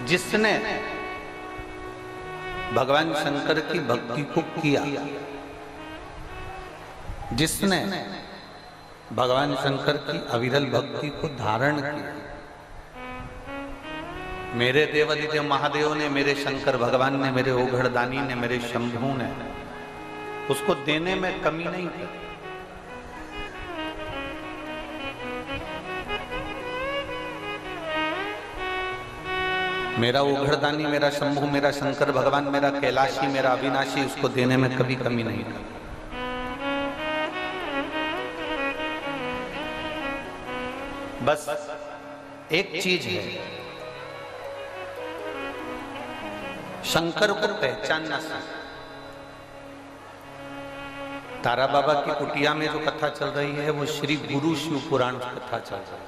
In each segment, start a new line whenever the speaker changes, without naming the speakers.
जिसने भगवान शंकर की भक्ति को किया, जिसने भगवान शंकर की अविरल भक्ति को धारण किया, मेरे देवादिदेव महादेव ने, मेरे शंकर भगवान ने, मेरे ओघड़दानी ने, मेरे शंभू ने उसको देने में कमी नहीं की। मेरा ओघड़दानी, मेरा शंभू, मेरा शंकर भगवान, मेरा कैलाशी, मेरा अविनाशी उसको देने में कभी कमी नहीं की। बस एक चीज है, शंकर को पहचानना सीख। तारा बाबा की कुटिया में जो कथा चल रही है वो श्री गुरु शिव पुराण की कथा चल रही है।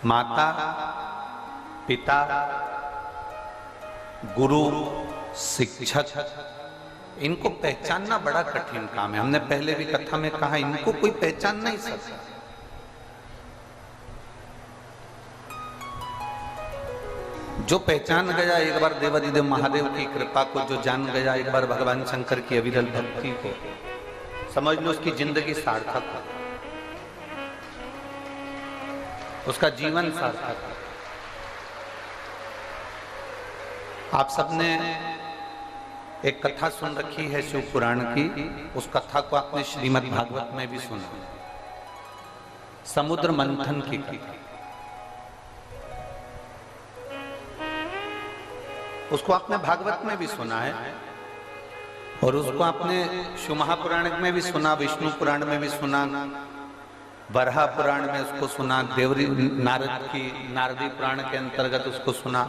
माता, पिता, गुरु, शिक्षक, इनको पहचानना बड़ा कठिन काम है। हमने पहले भी कथा में कहा, इनको कोई पहचान नहीं सकता। जो पहचान गया एक बार देवादिदेव महादेव की कृपा को, जो जान गया एक बार भगवान शंकर की अविरल भक्ति को, समझ लो उसकी जिंदगी सार्थक है, उसका जीवन सार्थक है। आप सबने एक कथा सुन रखी है शिव पुराण की, उस कथा को आपने श्रीमद् भागवत में भी सुना, समुद्र मंथन की कथा। उसको आपने भागवत में भी सुना है और उसको आपने शिव महापुराण में भी सुना, विष्णु पुराण में भी सुना, बरहा पुराण में उसको सुना, देवरी नारदी पुराण के अंतर्गत उसको सुना,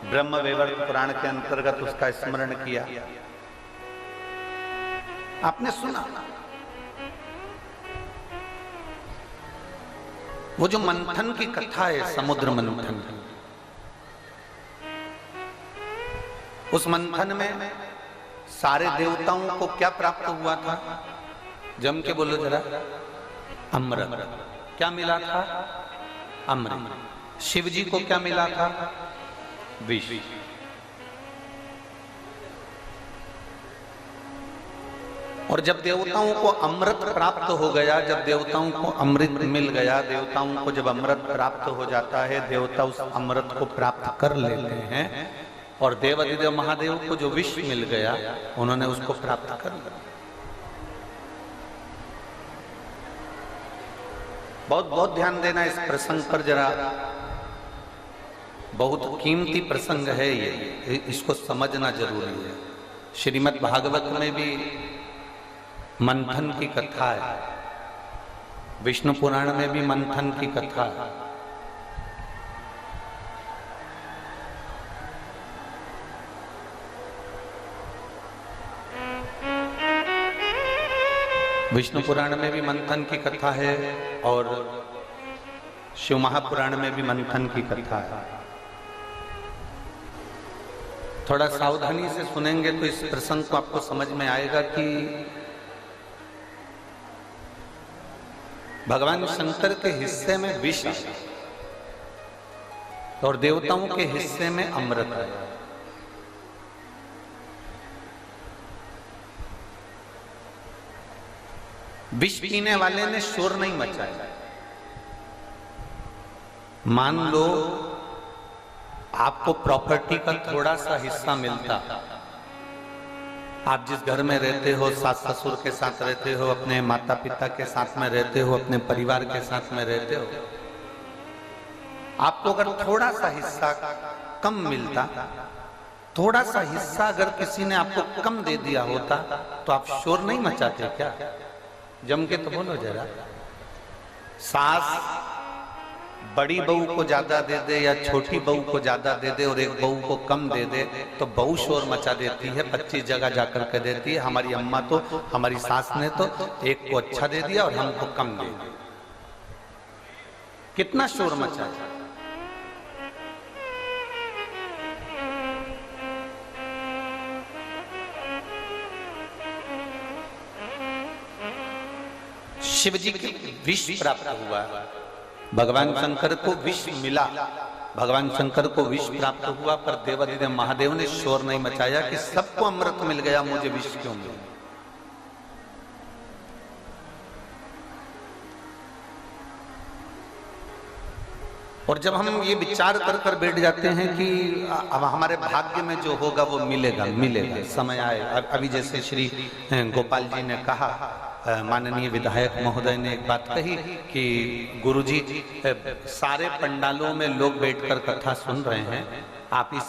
ब्रह्म वैवर्त पुराण के अंतर्गत उसका स्मरण किया, आपने सुना। वो जो मंथन की कथा है, समुद्र मंथन, उस मंथन में सारे देवताओं को क्या प्राप्त हुआ था? जम के बोलो जरा। अमृत। क्या मिला था? अमृत। शिव जी को क्या मिला था? विष। और जब देवताओं को अमृत प्राप्त हो गया, जब देवताओं को अमृत मिल गया, देवताओं को जब अमृत प्राप्त हो जाता है, देवता उस अमृत को प्राप्त कर लेते हैं, और देवादिदेव महादेव को जो विष मिल गया उन्होंने उसको प्राप्त कर लिया। बहुत बहुत ध्यान देना इस प्रसंग पर जरा, बहुत कीमती प्रसंग है ये, इसको समझना जरूरी है। श्रीमद् भागवत में भी मंथन की कथा है, विष्णु पुराण में भी मंथन की कथा है। विष्णु पुराण में भी मंथन की कथा है और शिव महापुराण में भी मंथन की कथा है। थोड़ा सावधानी से सुनेंगे तो इस प्रसंग को आपको समझ में आएगा कि भगवान शंकर के हिस्से में विष और देवताओं के हिस्से में अमृत है। विष पीने वाले ने शोर नहीं मचाया। मान लो आपको प्रॉपर्टी का थोड़ा सा हिस्सा मिलता, आप जिस घर में रहते हो, सास ससुर के साथ रहते हो, अपने माता पिता के साथ में रहते हो, अपने परिवार के साथ में रहते हो, आपको अगर थोड़ा सा हिस्सा कम मिलता, थोड़ा सा हिस्सा अगर किसी ने आपको कम दे दिया होता तो आप शोर नहीं मचाते क्या? जम के तो बोलो जरा। सास बड़ी बहू को ज्यादा दे दे या छोटी बहू को ज्यादा दे दे और एक बहू को कम दे दे तो बहू शोर मचा देती है, 25 जगह जाकर के देती है। हमारी अम्मा तो, हमारी सास ने तो एक को अच्छा दे दिया और हमको कम दे दिया। कितना शोर मचा। शिव जी के विष प्राप्त हुआ, भगवान शंकर को विष मिला भगवान शंकर को विष प्राप्त हुआ, पर देवाधिदेव महादेव ने शोर नहीं मचाया कि सबको अमृत मिल गया, मुझे विष क्यों मिला। और जब हम ये विचार कर कर बैठ जाते हैं कि अब हमारे भाग्य में जो होगा वो मिलेगा, मिलेगा, समय आए। अभी जैसे श्री गोपाल जी ने कहा, माननीय विधायक महोदय ने एक बात कही कि गुरुजी सारे पंडालों में लोग बैठकर कथा सुन रहे हैं, आप इस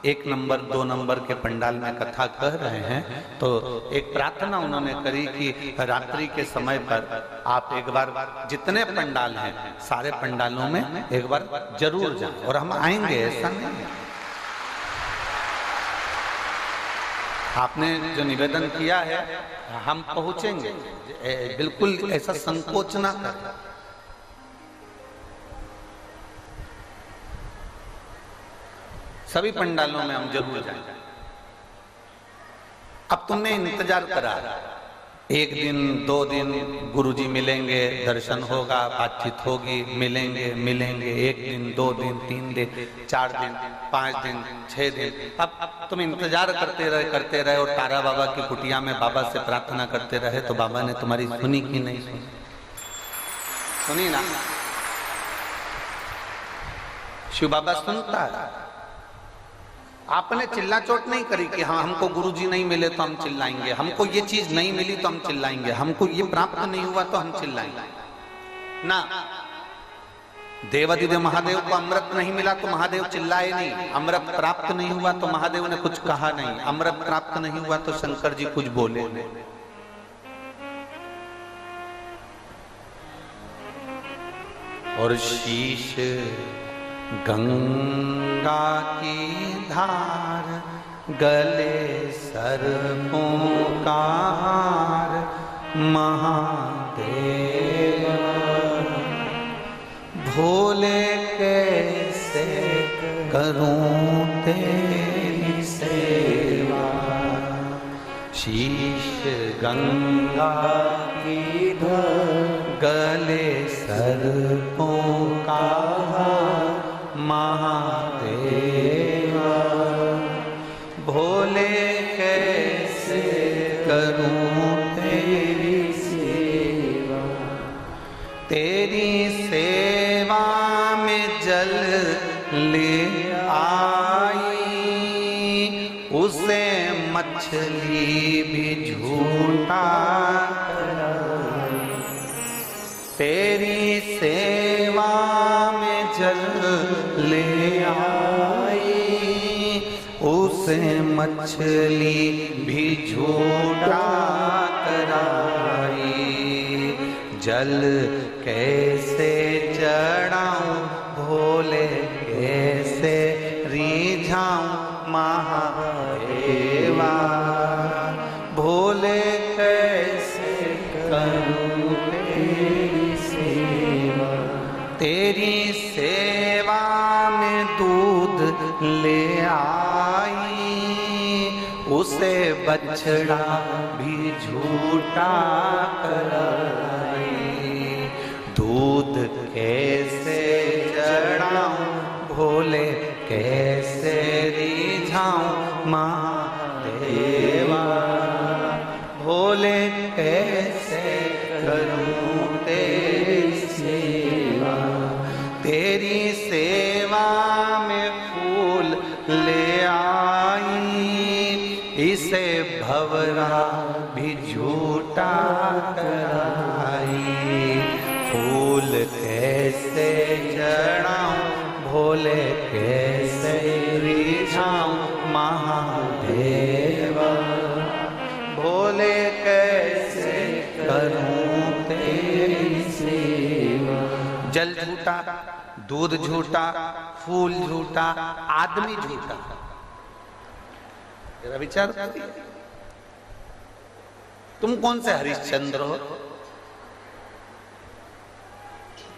1 नंबर 2 नंबर के पंडाल में कथा कह रहे हैं, तो एक प्रार्थना उन्होंने करी कि रात्रि के समय पर आप एक बार जितने पंडाल हैं सारे पंडालों में एक बार जरूर जाएं। और हम आएंगे, ऐसा नहीं है। आपने जो निवेदन किया है हम पहुंचेंगे, बिल्कुल ऐसा संकोच ना करें। सभी पंडालों में हम जरूर जाएंगे। अब तुमने इंतजार करा, 1 दिन 2 दिन गुरुजी मिलेंगे, दर्शन होगा, बातचीत होगी, मिलेंगे 1 दिन 2 दिन 3 दिन 4 दिन 5 दिन 6 दिन। अब तुम इंतजार करते रहे और तारा बाबा की कुटिया में बाबा से प्रार्थना करते रहे, तो बाबा ने तुम्हारी सुनी कि नहीं सुनी? सुनी ना। शिव बाबा सुनता है। आपने चिल्ला चोट नहीं करी कि हाँ हमको गुरुजी नहीं मिले तो हम चिल्लाएंगे, हमको ये चीज नहीं मिली तो हम चिल्लाएंगे, हमको ये प्राप्त नहीं हुआ तो हम चिल्लाएंगे ना। देवाधिदेव महादेव को अमृत नहीं मिला तो महादेव चिल्लाए नहीं, अमृत प्राप्त नहीं हुआ तो महादेव ने कुछ कहा नहीं, अमृत प्राप्त नहीं हुआ तो शंकर जी कुछ बोले नहीं। और शीश गंगा की धार, गले सर्पों का हार, महादेव भोले कैसे करूं तेरी सेवा। शीश गंगा की धार, गले सर्पों का हार, महादेवा भोले कैसे करूं तेरी सेवा। तेरी सेवा में जल ले आई, उसे मछली भी झूठा कराई। तेरी सेवा में जल ले आई, उसे मछली भी झूठा कराई। जल कैसे चढ़ाऊं भोले कैसे रिझाऊं महादेवा। भोले कैसे करूं तेरी सेवा। तेरी सेवा में दूध ले आई, उसे बछड़ा भी झूठा कराई। दूध कैसे चढ़ाऊं भोले कैसे रिझाऊं महादेवा। भोले कैसे करूं तेरी सेवा। तेरी सेवा में फूल ले आई, इसे भंवरा भी झूठा कराई। फूल कैसे चढ़ाऊं भोले कैसे रिझाऊं महादेवा। भोले कैसे करूं तेरी सेवा। जल झूठा, दूध झूठा, फूल झूठा, आदमी झूठा। जरा विचार करिए, तुम कौन से हरिश्चंद्र हो?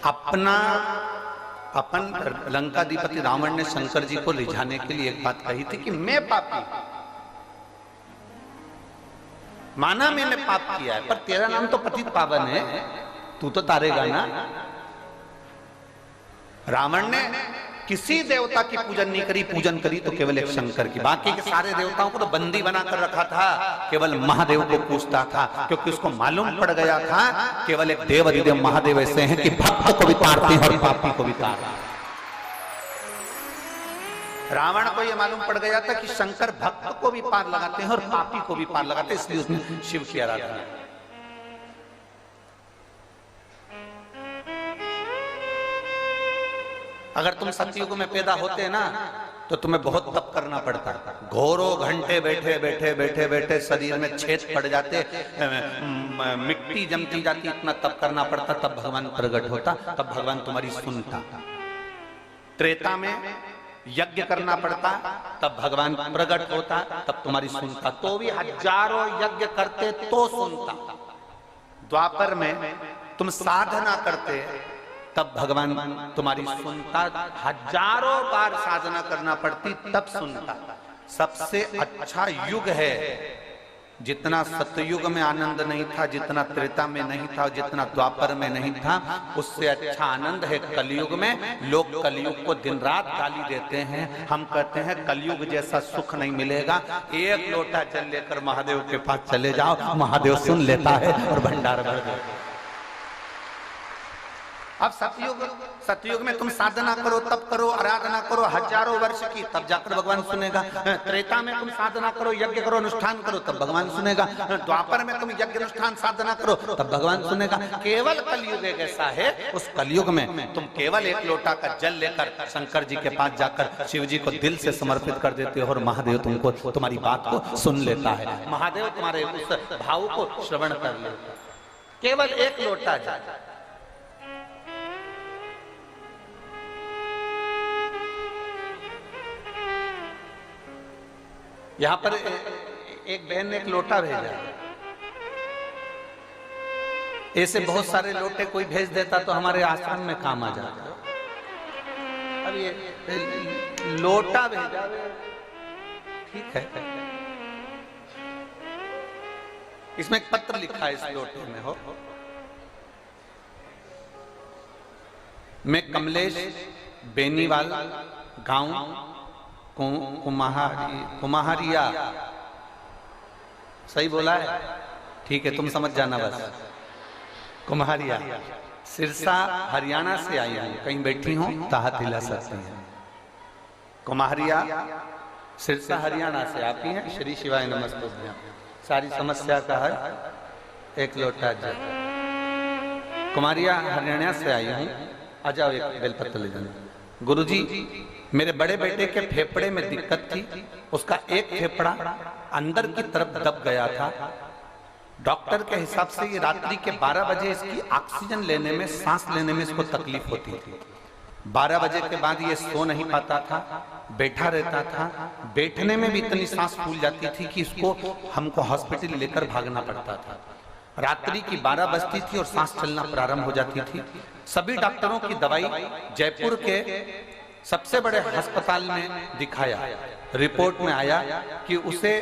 अपन लंकाधिपति रावण ने शंकर जी को रिझाने के लिए एक बात कही थी कि मैं पापी, माना मैंने पाप किया है, पर तेरा नाम तो पतित पावन है, तू तो तारेगा ना। रावण ने किसी देवता की पूजन नहीं करी, पूजन करी तो केवल एक शंकर की। बाकी के सारे देवताओं को तो बंदी बनाकर रखा था, केवल महादेव को पूजता था, क्योंकि उसको मालूम पड़ गया था केवल एक देव अधिदेव महादेव ऐसे हैं कि भक्त को भी तारते हैं और पापी को भी तारते हैं। रावण को यह मालूम पड़ गया था कि शंकर भक्त को भी पार लगाते हैं और पापी को भी पार लगाते हैं, इसलिए उसने शिव की आराधना। अगर तुम सतयुग में पैदा होते ना तो तुम्हें बहुत तप करना पड़ता, घोरों घंटे बैठे बैठे बैठे बैठे शरीर में छेद पड़ जाते, मिट्टी जमती जाती, इतना तप करना पड़ता, तब भगवान प्रकट होता, तब भगवान तुम्हारी सुनता। त्रेता में यज्ञ करना पड़ता, तब भगवान प्रकट होता, तब तुम्हारी सुनता, तो भी हजारों यज्ञ करते तो सुनता। द्वापर में तुम साधना करते तब भगवान तुम्हारी सुनता, हजारों बार साधना करना पड़ती तब सुनता। सबसे अच्छा युग है, जितना सतयुग में आनंद नहीं था, जितना त्रेता में नहीं था, जितना द्वापर में नहीं था, उससे अच्छा आनंद है कलयुग में। लोग कलयुग को दिन रात गाली देते हैं, हम कहते हैं कलयुग जैसा सुख नहीं मिलेगा। एक लोटा जल लेकर महादेव के पास चले जाओ, महादेव सुन लेता है और भंडार भर देता है। अब सतयुग में तुम साधना करो, तप करो, आराधना करो हजारों वर्ष की, तब जाकर भगवान सुनेगा। त्रेता में तुम साधना करो, यज्ञ करो, अनुष्ठान करो, तब भगवान सुनेगा। द्वापर में तुम यज्ञ अनुष्ठान साधना करो, तब भगवान सुनेगा। केवल कलयुग एक ऐसा है, उस कलयुग में तुम केवल एक लोटा का जल लेकर शंकर जी के पास जाकर शिव जी को दिल से समर्पित कर देते हो और महादेव तुमको तुम्हारी बात को सुन लेता है। महादेव तुम्हारे उस भाव को श्रवण कर लेता, केवल एक लोटा जल। यहां पर एक बहन ने एक लोटा भेजा, ऐसे बहुत सारे लोटे कोई भेज देता तो हमारे आश्रम में काम आ जाता। अब ये लोटा भेजा, ठीक है, इसमें एक पत्र लिखा है इस लोटे में, हो मैं कमलेश बेनीवाल गांव कुम्हारिया, सही बोला है? ठीक है, तुम समझ जाना बस। कुम्हारिया सिरसा हरियाणा से आई हूं, कहीं बैठी हूं ताहत हिला सकती है। कुम्हारिया सिरसा हरियाणा से आती है। श्री शिवाय नमस्तुभ्यं। सारी समस्या का हल एक लोटा जल। कुम्हारिया हरियाणा से आई हूं, आ जाओ एक बेलपत्र ले जाना। गुरुजी, मेरे बड़े बेटे के फेफड़े में दिक्कत थी, उसका एक फेफड़ा अंदर की तरफ दब गया था। डॉक्टर के हिसाब से ये रात्रि के 12 बजे इसकी ऑक्सीजन लेने में, सांस लेने में इसको तकलीफ होती थी। 12 बजे के बाद ये सो नहीं पाता था, बैठा रहता था, बैठने में भी इतनी सांस फूल जाती थी कि इसको हमको हॉस्पिटल लेकर भागना पड़ता था। रात्रि की 12 बजती थी और सांस चलना प्रारंभ हो जाती थी। सभी डॉक्टरों की दवाई जयपुर के सबसे बड़े अस्पताल में दिखाया, रिपोर्ट में आया कि उसे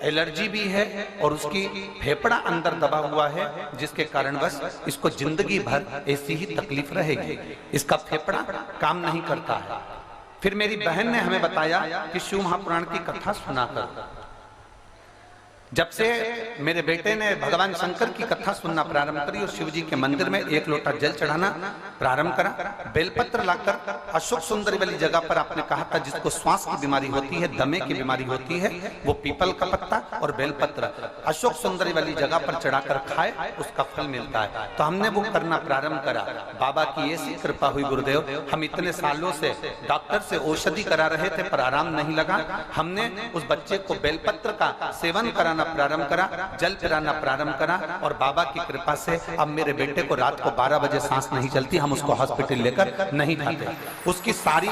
एलर्जी भी है और उसकी फेफड़ा अंदर दबा हुआ है, जिसके कारण बस इसको जिंदगी भर ऐसी ही तकलीफ रहेगी, इसका फेफड़ा काम नहीं करता है। फिर मेरी बहन ने हमें बताया कि शिव महापुराण की कथा सुनाकर, जब से मेरे बेटे ने भगवान शंकर की कथा सुनना प्रारंभ करी और शिव जी के मंदिर में एक लोटा जल चढ़ाना प्रारंभ करा, बेलपत्र लाकर अशोक सुंदरी वाली जगह पर आपने कहा था जिसको श्वास की बीमारी होती है, दमे की बीमारी होती है, वो पीपल का पत्ता और बेलपत्र अशोक सुंदरी वाली जगह पर चढ़ाकर खाए, उसका फल मिलता है। तो हमने वो करना प्रारंभ करा। बाबा की ऐसी कृपा हुई गुरुदेव, हम इतने सालों से डॉक्टर से औषधि करा रहे थे पर आराम नहीं लगा। हमने उस बच्चे को बेलपत्र का सेवन कराना प्रारंभ करा, जल पिलाना प्रारंभ करा और बाबा की कृपा से अब मेरे बेटे को रात को 12 बजे सांस नहीं चलती, हम उसको हॉस्पिटल लेकर नहीं जाते। उसकी सारी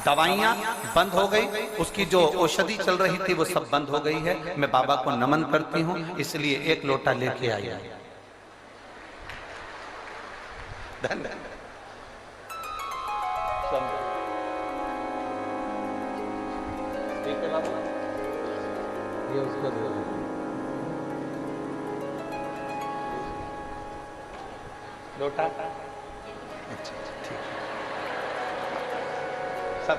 दवाइयां बंद हो गई, उसकी जो औषधि चल रही थी वो सब बंद हो गई है। मैं बाबा को नमन करती हूं, इसलिए एक लोटा लेके आई। धन्यवाद। ये उसको दे दो। लोटा, अच्छा ठीक है। सब।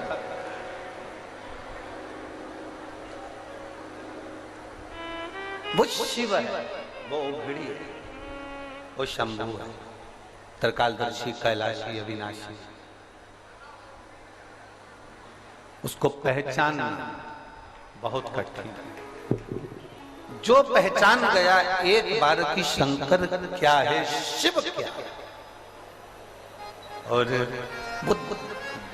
वो शिव है, वो उघड़ी है, वो शंभु है, त्रिकालदर्शी, कैलाशी, अविनाशी। उसको पहचानना बहुत कठिन है। जो पहचान गया एक बार की शंकर क्या है, शिव क्या है, और वो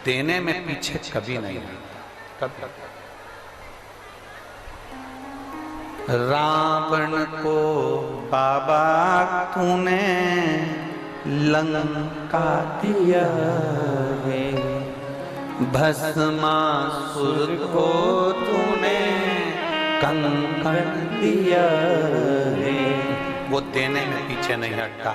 देने में पीछे कभी नहीं रहता, कभी। रावण को बाबा तूने लंका दिया है, भस्मासुर को तूने कंकण दिया है। वो देने में पीछे नहीं हटता,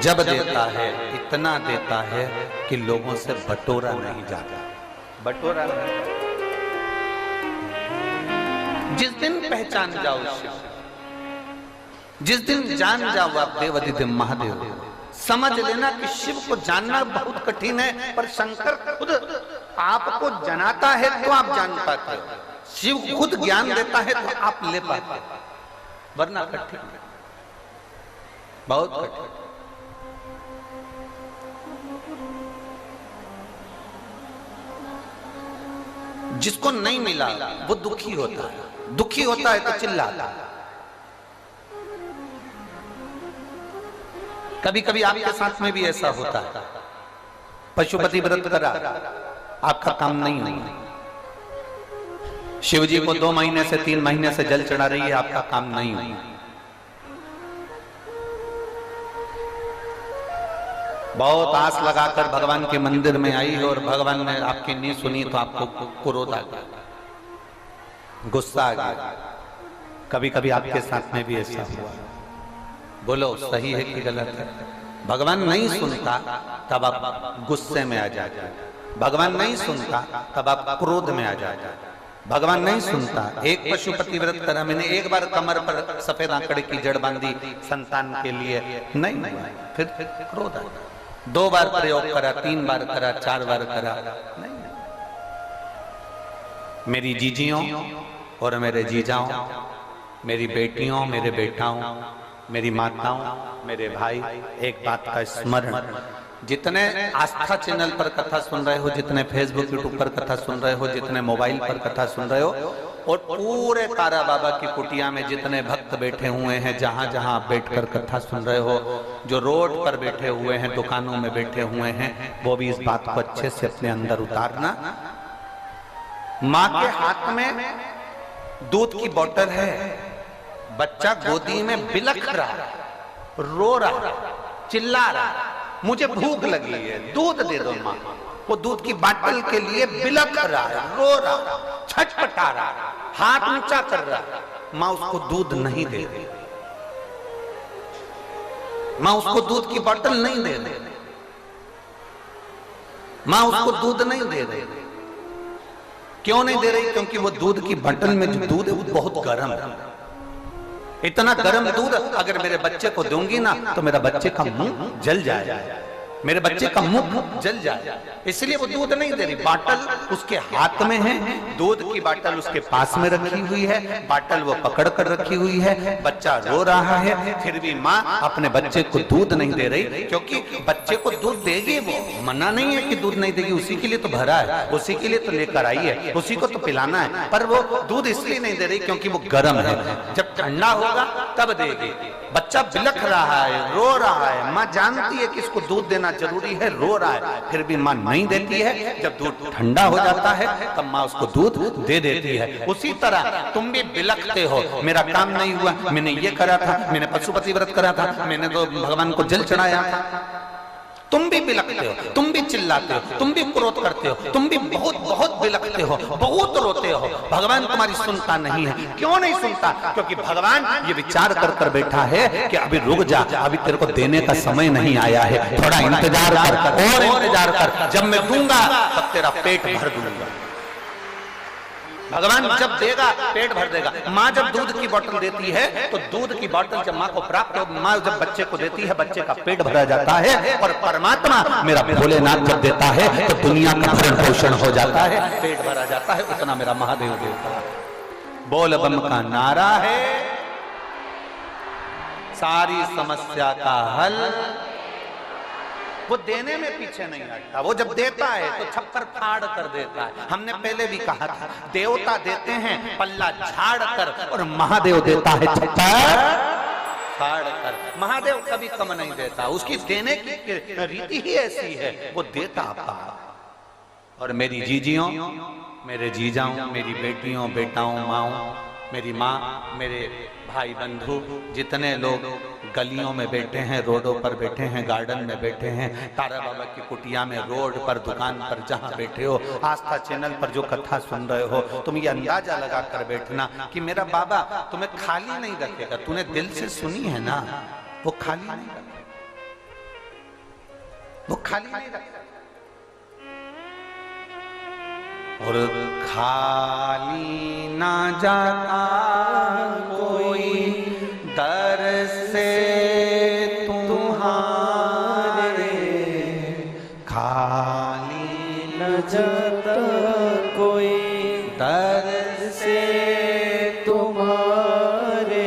जब देता है इतना देता है कि लोगों से बटोरा नहीं जाता, बटोरा नहीं। जिस दिन पहचान जाओ शिव, जिस दिन जान जाओ आप देवादिदेव महादेव, समझ लेना कि शिव को जानना बहुत कठिन है, पर शंकर खुद आपको जनाता है तो आप जान पाते हो। शिव खुद ज्ञान देता है तो आप ले पाते हो, वरना कठिन है, बहुत कठिन। जिसको नहीं मिला वो दुखी होता है, दुखी होता है तो चिल्लाता है। कभी कभी आपके साथ में भी ऐसा होता है, पशुपति व्रत करा, आपका काम नहीं हुआ, शिव जी को 2 महीने से 3 महीने से जल चढ़ा रही है, आपका काम नहीं हुआ। बहुत आस लगाकर भगवान के मंदिर में आई और भगवान ने आपकी नहीं सुनी तो आपको क्रोध आ गया, गुस्सा आ गया। कभी कभी आपके साथ में भी ऐसा हुआ। बोलो सही है कि गलत है? भगवान नहीं सुनता तब आप गुस्से में आ जाते, भगवान नहीं सुनता तब आप क्रोध में आ जाते, भगवान नहीं सुनता। एक पशुपति व्रत करा मैंने, एक बार कमर पर सफेद आंकड़े की जड़ बांधी संतान के लिए, नहीं, फिर क्रोध आ गया। 2 बार प्रयोग करा, 3 बार करा, 4 बार करा, नहीं। मेरी जीजियों और मेरे जीजाओं, मेरी बेटियों, मेरे बेटाओं, मेरी माताओं, मेरे भाई, एक बात का स्मरण, जितने आस्था चैनल पर कथा सुन रहे हो, जितने फेसबुक यूट्यूब पर कथा सुन रहे हो, जितने मोबाइल पर कथा सुन रहे हो, और पूरे कारा बाबा की कुटिया में जितने भक्त बैठे हुए हैं, जहां जहां आप बैठकर कथा सुन रहे हो, जो रोड पर बैठे हुए हैं, दुकानों में बैठे हुए हैं, वो भी इस बात को अच्छे से अपने अंदर उतारना। माँ के हाथ में दूध की बोतल है, बच्चा गोदी में बिलख रहा, रो रहा, चिल्ला रहा, मुझे भूख लगी है, दूध दे दो माँ। वो दूध की बोतल के लिए बिलख रहा है, रो रहा, छटपटा रहा, हाथ ऊंचा कर रहा, माँ उसको दूध नहीं दे रही, माँ उसको दूध की बोतल नहीं दे रही, माँ उसको दूध नहीं दे रही। क्यों नहीं दे रही? क्योंकि वो दूध की बोतल में जो दूध है वो बहुत गर्म है। इतना गर्म दूध अगर मेरे बच्चे को दूंगी ना तो मेरा बच्चे का मुंह जल जाएगा, मेरे बच्चे का मुंह जल जाएगा, इसलिए वो दूध नहीं दे रही। बाटल उसके हाथ में है, दूध की बाटल उसके पास में रखी हुई है, बाटल वो पकड़ कर रखी हुई है, बच्चा रो रहा है, फिर भी माँ अपने बच्चे को दूध नहीं दे रही, क्योंकि बच्चे को दूध देगी, वो मना नहीं है कि दूध नहीं देगी, उसी के लिए तो भरा है, उसी के लिए तो लेकर आई है, उसी को तो पिलाना है, पर वो दूध इसलिए नहीं दे रही क्योंकि वो गर्म है, जब ठंडा होगा तब देगी। बच्चा बिलख रहा है, रो रहा है, माँ जानती है कि इसको दूध देना जरूरी है, रो रहा है, फिर भी माँ नहीं देती है। जब दूध ठंडा हो जाता है तब माँ उसको दूध दे देती है। उसी तरह तुम भी बिलखते हो, मेरा काम नहीं हुआ, मैंने ये करा था, मैंने पशुपति व्रत करा था, मैंने तो भगवान को जल चढ़ाया था। तुम भी बिलखते हो, तुम भी चिल्लाते हो, तुम भी क्रोध करते हो, तुम भी बहुत बहुत बिलखते हो, बहुत रोते हो। भगवान तुम्हारी सुनता नहीं है। क्यों नहीं सुनता? क्योंकि भगवान ये विचार कर कर बैठा है कि अभी रुक जा, अभी तेरे को देने का समय नहीं आया है, थोड़ा इंतजार कर, और इंतजार कर, जब मैं दूंगा तब तेरा पेट भर दूंगा। भगवान जब देगा पेट भर देगा। माँ जब दूध की बोतल देती है तो दूध की बोतल जब माँ को प्राप्त हो, माँ जब बच्चे को देती है बच्चे का पेट भरा जाता है। और परमात्मा मेरा भोलेनाथ जब देता है तो दुनिया का भरण पोषण हो जाता है, पेट भरा जाता है। उतना मेरा महादेव देता है। बोल बम का नारा है, सारी समस्या का हल। वो देने में पीछे नहीं हटता, वो जब देता है तो छप्पर फाड़ कर देता है। हमने पहले भी कहा था, देवता देते हैं पल्ला झाड़ कर और महादेव देता है छप्पर फाड़ कर। महादेव कभी कम नहीं देता, उसकी देने की रीति ही ऐसी है, वो देता आता। और मेरी जीजियों, मेरे जीजाओं, मेरी बेटियों, बेटाओं, माओं, मेरी माँ, मेरे भाई बंधु, जितने लोग गलियों में बैठे हैं, रोडों पर बैठे हैं, गार्डन में बैठे हैं, तारा बाबा की कुटिया में, रोड पर, दुकान पर जहां बैठे हो, आस्था चैनल पर जो कथा सुन रहे हो, तुम ये अंदाजा लगा कर बैठना कि मेरा बाबा तुम्हें खाली नहीं रखेगा। तूने दिल से सुनी है ना, वो खाली नहीं रखेगा, वो खाली नहीं रखेगा। और खाली ना जाता कोई दर से तुम्हारे, खाली न जाता कोई दर से तुम्हारे।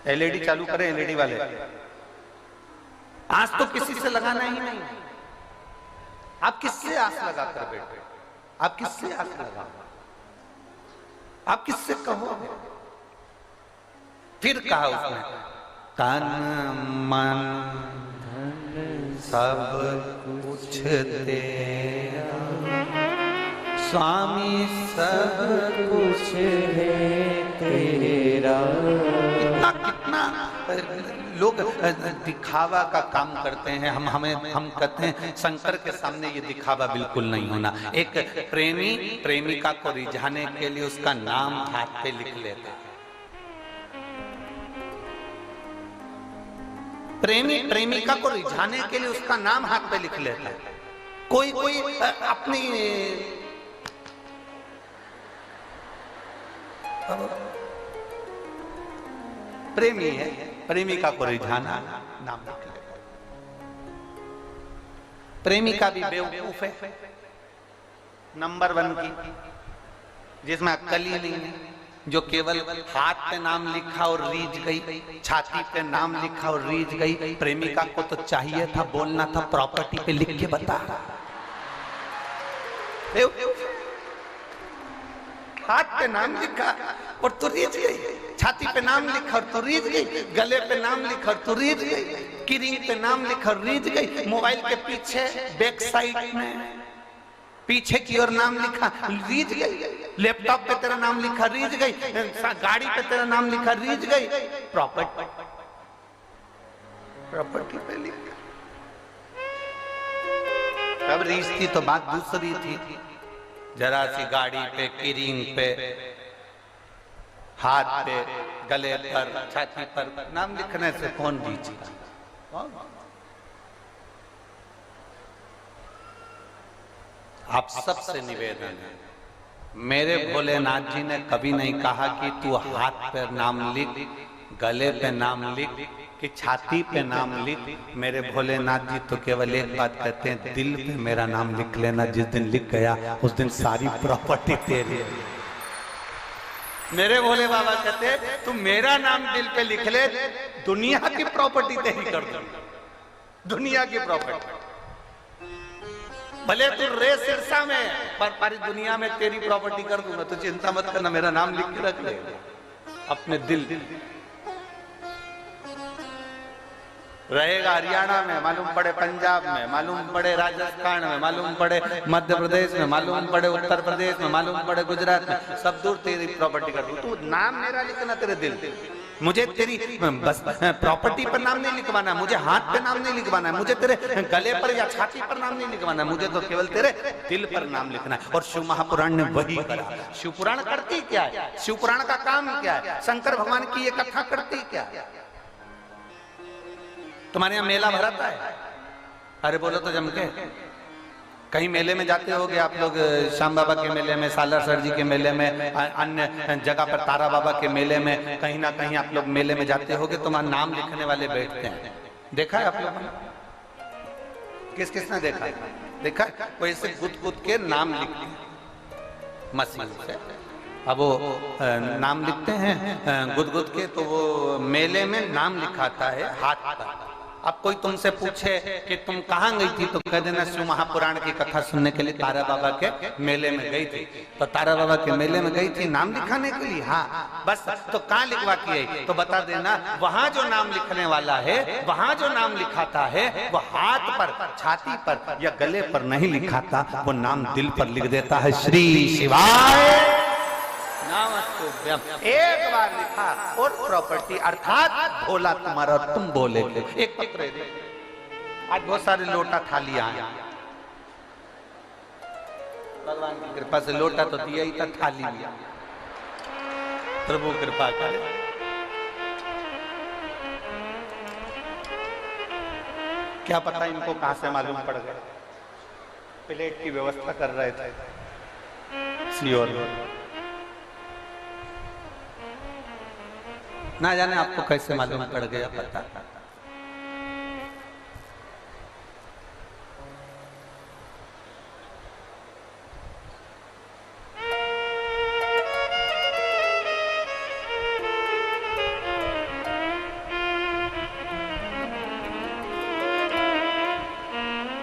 एलईडी चालू करें, एलईडी वाले। आस तो किसी से लगाना ही नहीं। आप किससे आस लगा कर बैठे? आप किससे आस लगा? आप किससे कहोगे? फिर कहा उसने, तन मन धन सब कुछ तेरा, स्वामी सब कुछ है तेरा। कितना लोग दिखावा का काम करते हैं। हम कहते हैं शंकर के सामने ये दिखावा बिल्कुल नहीं होना। एक प्रेमी प्रेमिका को रिझाने के लिए उसका नाम हाथ पे लिख लेता है। प्रेमी प्रेमिका को रिझाने के लिए उसका नाम हाथ पे लिख लेता है। कोई अपनी प्रेमी है, प्रेमिका को रिझाना, नाम लिख लेता। प्रेमिका भी बेवकूफ है नंबर 1 की, जिसमें अक्ल ही नहीं है, जो केवल हाथ पे नाम लिखा और रीझ गई, छाती पे नाम लिखा और रीझ गई। प्रेमिका को तो चाहिए था, बोलना था, प्रॉपर्टी पे लिख के बता। हाथ पे नाम लिखा और तू रीझ गई, छाती पे नाम लिखा और तू रीझ गई, गले पे नाम लिखा और तू रीझ गई, किरिंग पे नाम लिखा और रीझ गई, मोबाइल के पीछे बैक साइड में पीछे की ओर नाम लिखा, रीझ गई, लैपटॉप पे तेरा नाम लिखा, रीझ गई, गाड़ी पे तेरा नाम लिखा, रीझ गई, प्रॉपर्टी पे लिखा। तब रीझ थी तो बात दूसरी थी। जरा सी गाड़ी पे, किरिंग पे, हाथ पे, गले पर, छाती पर नाम लिखने से कौन रीझता? आप सबसे निवेदन है, मेरे भोलेनाथ जी ने कभी नहीं कहा कि तू हाथ पे नाम लिख, गले पे नाम लिख, कि छाती पे नाम लिख। मेरे भोलेनाथ जी तो केवल एक बात कहते हैं, दिल पे मेरा नाम लिख लेना। जिस दिन लिख गया उस दिन सारी प्रॉपर्टी तेरी है। मेरे भोले बाबा कहते तू मेरा नाम दिल पे लिख ले, दुनिया की प्रॉपर्टी तेरी कर दूं, दुनिया की प्रॉपर्टी। भले तू रे सिरसा में, पर सारी दुनिया में तेरी प्रॉपर्टी कर दूंगा। तो चिंता मत करना, मेरा नाम लिख के रख ले अपने दिल। रहेगा हरियाणा में, मालूम पड़े पंजाब में, मालूम पड़े राजस्थान में, मालूम पड़े मध्य प्रदेश में, मालूम पड़े उत्तर प्रदेश में, मालूम पड़े गुजरात में, सब दूर तेरी प्रॉपर्टी कर दूं। तू नाम मेरा लिखना तेरे दिल। मुझे तेरी बस प्रॉपर्टी पर नाम नहीं लिखवाना, मुझे हाथ पे नाम नहीं लिखवाना है, मुझे तेरे गले पर या छाती पर नाम नहीं लिखवाना है, मुझे तो केवल तेरे दिल पर नाम लिखना है। और शिव महापुराण ने वही करा। शिव पुराण करती क्या है? शिव पुराण का काम क्या है? शंकर भगवान की ये कथा करती क्या है? तुम्हारे यहाँ मेला भरता है? अरे बोलो तो जम के। कहीं मेले में जाते होगे आप लोग, श्याम बाबा के मेले में, सालासर जी के मेले में, अन्य जगह पर तारा बाबा के मेले में, कहीं ना कहीं आप लोग मेले में जाते होगे तो वहां नाम लिखने वाले बैठते हैं। देखा है आप लोगों ने? किस किसने देखा? देखा वो ऐसे गुद के नाम लिखते हैं मशीन से। अब वो नाम लिखते हैं गुद के, तो वो मेले में नाम लिखाता है हाथ पर। अब कोई तुमसे पूछे कि तुम कहाँ गई थी, तो कह देना शिव महापुराण की कथा सुनने के लिए तारा बाबा के मेले में गई थी। तो तारा बाबा के मेले में गई थी नाम लिखाने के लिए, हाँ बस। तो कहाँ लिखवा के आई, तो बता देना वहां जो नाम लिखने वाला है, वहां जो नाम लिखाता है वो हाथ पर, छाती पर या गले पर नहीं लिखाता, वो नाम दिल पर लिख देता है। श्री शिवाय नमस्तुभ्यम। एक बार लिखा और प्रॉपर्टी, अर्थात भोला तुम्हारा और तुम बोले। एक पत्र दे, आज बहुत सारे लोटा थालियां आए, भगवान की कृपा से लोटा तो दिया ही था, थाली दिया, प्रभु कृपा करे। क्या पता इनको कहां से मालूम पड़ गया, प्लेट की व्यवस्था कर रहे थे सियोर। ना जाने आपको कैसे मालूम पड़ गया, पता।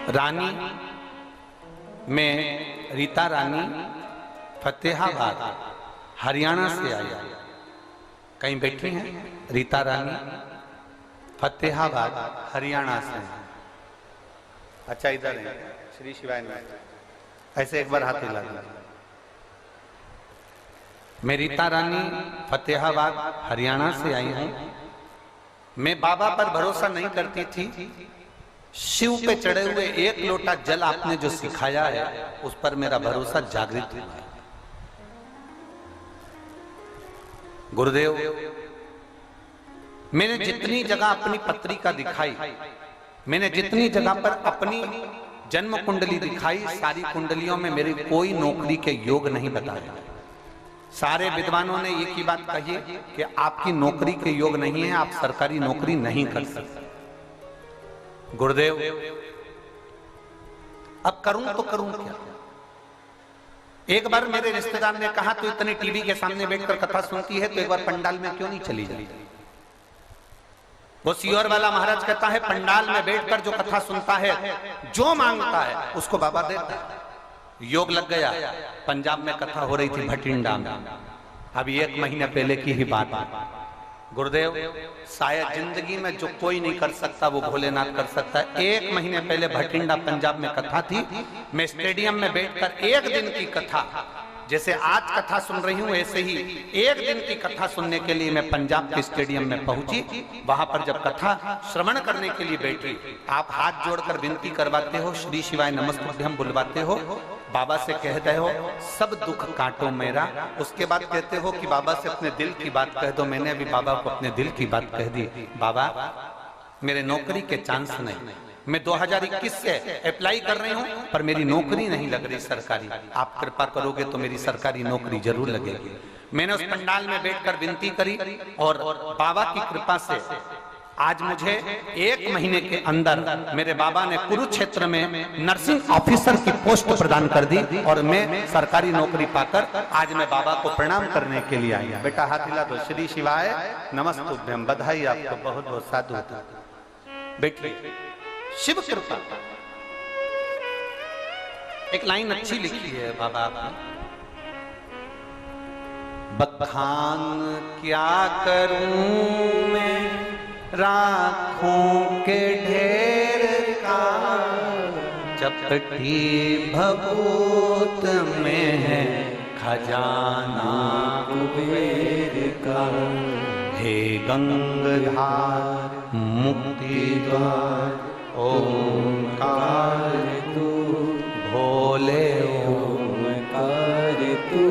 रानी में रीता रानी फतेहाबाद हरियाणा से आई। कहीं बैठी हैं रीता रानी, फतेहाबाद हरियाणा से। अच्छा इधर है, श्री शिवाय में ऐसे एक बार हाथ हिला दो। मैं रीता रानी फतेहाबाद हरियाणा से आई हूं। मैं बाबा पर भरोसा नहीं करती थी, शिव पे चढ़े हुए एक लोटा जल आपने जो सिखाया है उस पर मेरा भरोसा जागृत हुआ है। गुरुदेव, मैंने जितनी जगह अपनी पत्रिका दिखाई, मैंने जितनी जगह पर अपनी जन्म कुंडली दिखाई, सारी कुंडलियों में मेरी कोई नौकरी के योग नहीं बताए। सारे विद्वानों ने एक ही बात कही कि आपकी नौकरी के योग नहीं है, आप सरकारी नौकरी नहीं कर सकते। गुरुदेव, अब करूं तो करूं क्या? एक बार मेरे रिश्तेदार ने कहा तो इतनी टीवी के सामने बैठकर कथा सुनती है तो एक बार पंडाल में क्यों नहीं चली जाती? वो सियोर वाला महाराज कहता है पंडाल में बैठकर जो कथा सुनता है, जो मांगता है उसको बाबा देता है। योग लग गया। पंजाब में कथा हो रही थी भटिंडा में, अभी 1 महीने पहले की ही बात है। गुरुदेव, शायद जिंदगी में जो कोई नहीं कर सकता वो भोलेनाथ कर सकता है। 1 महीने पहले भटिंडा पंजाब में कथा थी। मैं स्टेडियम में बैठकर 1 दिन की कथा, जैसे आज कथा सुन रही हूं ऐसे ही 1 दिन की कथा सुनने के लिए मैं पंजाब के स्टेडियम में पहुंची। वहां पर जब कथा श्रवण करने के लिए बैठी, आप हाथ जोड़कर विनती करवाते हो, श्री शिवाय नमस्तुभ्यम बुलवाते हो, बाबा से कहते हो सब दुख काटो मेरा। उसके बाद कहते हो कि बाबा से अपने दिल की बात कह दो। मैंने अभी बाबा को अपने दिल की बात कह दी। बाबा, मेरे नौकरी के चांस नहीं, मैं 2021 से अप्लाई कर रही हूं पर मेरी नौकरी नहीं लग रही सरकारी। आप कृपा करोगे तो मेरी सरकारी नौकरी जरूर लगेगी। मैंने उस पंडाल में बैठकर विनती करी और बाबा की कृपा से आज मुझे 1 महीने के अंदर मेरे बाबा ने कुरुक्षेत्र में नर्सिंग ऑफिसर की पोस्ट प्रदान कर दी और मैं सरकारी नौकरी पाकर आज मैं बाबा को प्रणाम करने के लिए आई। बेटा हाथ हिला दो। श्री शिवाय नमस्तुभ्यम। बधाई आपको, बहुत बहुत साधु। बैठिए। शिव कृपा। एक लाइन अच्छी लिखी है बाबा आपने, बखान क्या करूं मैं राखों के ढेर का, चपटी भभूत में है खजाना कुबेर का। हे गंगाधार मुक्ति द्वार ओंकार तू, भोले ओंकार तू,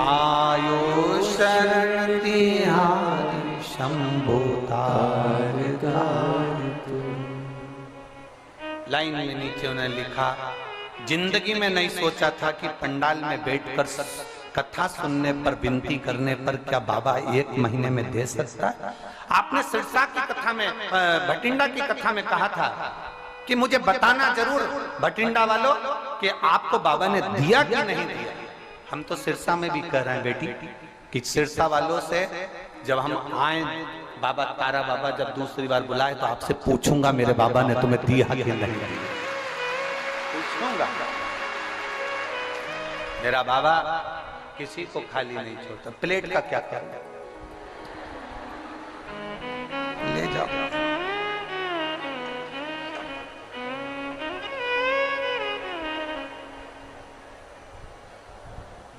आयो शरण तिहारी शंभु तार तार तू। लाइन में नीचे उन्हें लिखा जिंदगी में नहीं सोचा था कि पंडाल में बैठकर कथा सुनने पर, विनती करने पर क्या बाबा 1 महीने में दे सकता है? आपने सिरसा की कथा में, भटिंडा की कथा में कहा था कि मुझे बताना जरूर भटिंडा वालों कि आपको बाबा ने दिया कि नहीं दिया। हम तो सिरसा में भी कह रहे हैं बेटी कि सिरसा वालों से जब हम आए, बाबा तारा बाबा जब दूसरी बार बुलाए तो आपसे पूछूंगा मेरे बाबा ने तुम्हें दिया कि नहीं दिया, पूछूंगा। मेरा बाबा किसी को खाली नहीं छोड़ता। प्लेट का क्या करना, ले जाओ।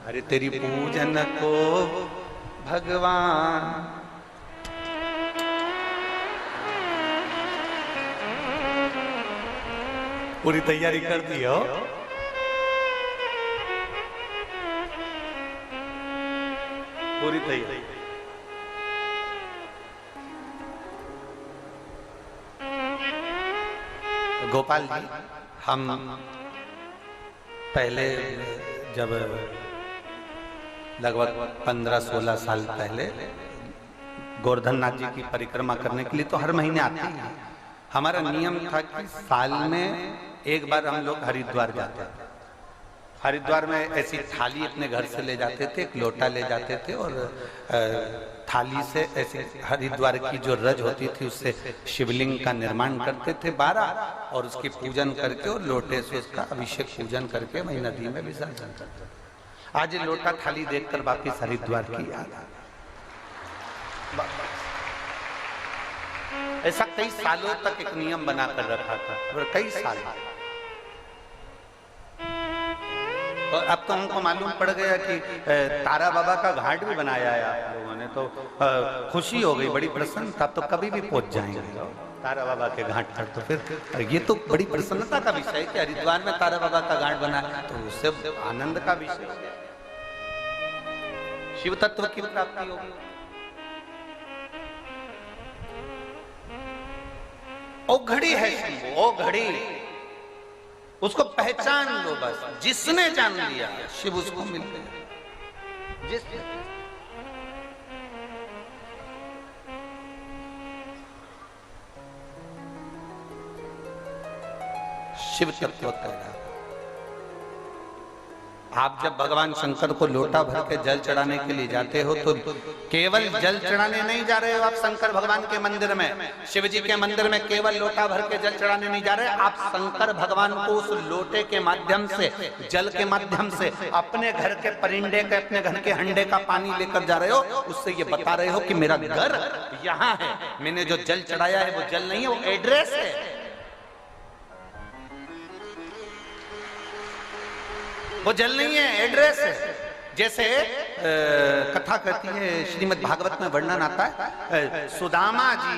अरे तेरी पूजन को भगवान, पूरी तैयारी कर दी हो? पूरी तैयारी। गोपाल जी, हम पहले जब लगभग 15-16 साल पहले गोवर्धन नाथ जी की परिक्रमा करने के लिए तो हर महीने आते हैं। हमारा नियम था कि साल में एक बार हम लोग हरिद्वार जाते थे। हरिद्वार में ऐसी थाली अपने घर से ले जाते थे, एक लोटा ले जाते थे और थाली से ऐसे हरिद्वार की जो रज होती थी उससे शिवलिंग का निर्माण करते थे 12 और उसकी पूजन करके और लोटे से उसका अभिषेक पूजन करके वही नदी में विसर्जन करते थे। आज ये लोटा थाली देखकर वापिस हरिद्वार की याद आ। ऐसा कई सालों तक एक नियम बनाकर रखा था और कई साल, और अब तो हमको मालूम पड़ गया कि तारा बाबा का घाट भी बनाया है आप लोगों ने, तो खुशी हो गई, बड़ी प्रसन्नता। तो कभी भी पहुंच जाएंगे तारा बाबा के घाट पर, तो फिर ये तो बड़ी प्रसन्नता का विषय है कि हरिद्वार में तारा बाबा का घाट बना, तो उससे आनंद का विषय, शिव तत्व की प्राप्ति होगी। ओ घड़ी है शंभू, ओ घड़ी, उसको पहचान लो बस। जिसने जान लिया शिव उसको मिल गया। जिसने शिव तत्व कह रहा। आप जब भगवान शंकर को लोटा भर के जल चढ़ाने के लिए जाते हो तो केवल जल चढ़ाने नहीं जा रहे हो आप शंकर भगवान के मंदिर में, शिव जी के मंदिर में केवल लोटा भर के जल चढ़ाने नहीं जा रहे, आप शंकर भगवान को उस लोटे के माध्यम से, जल के माध्यम से अपने घर के परिंदे के, अपने घर के हंडे का पानी लेकर जा रहे हो। उससे ये बता रहे हो कि मेरा घर यहाँ है, मैंने जो जल चढ़ाया है वो जल नहीं है, वो एड्रेस है, वो जल नहीं है, एड्रेस है। जैसे कथा कहती है, श्रीमद् भागवत में वर्णन आता है, सुदामा जी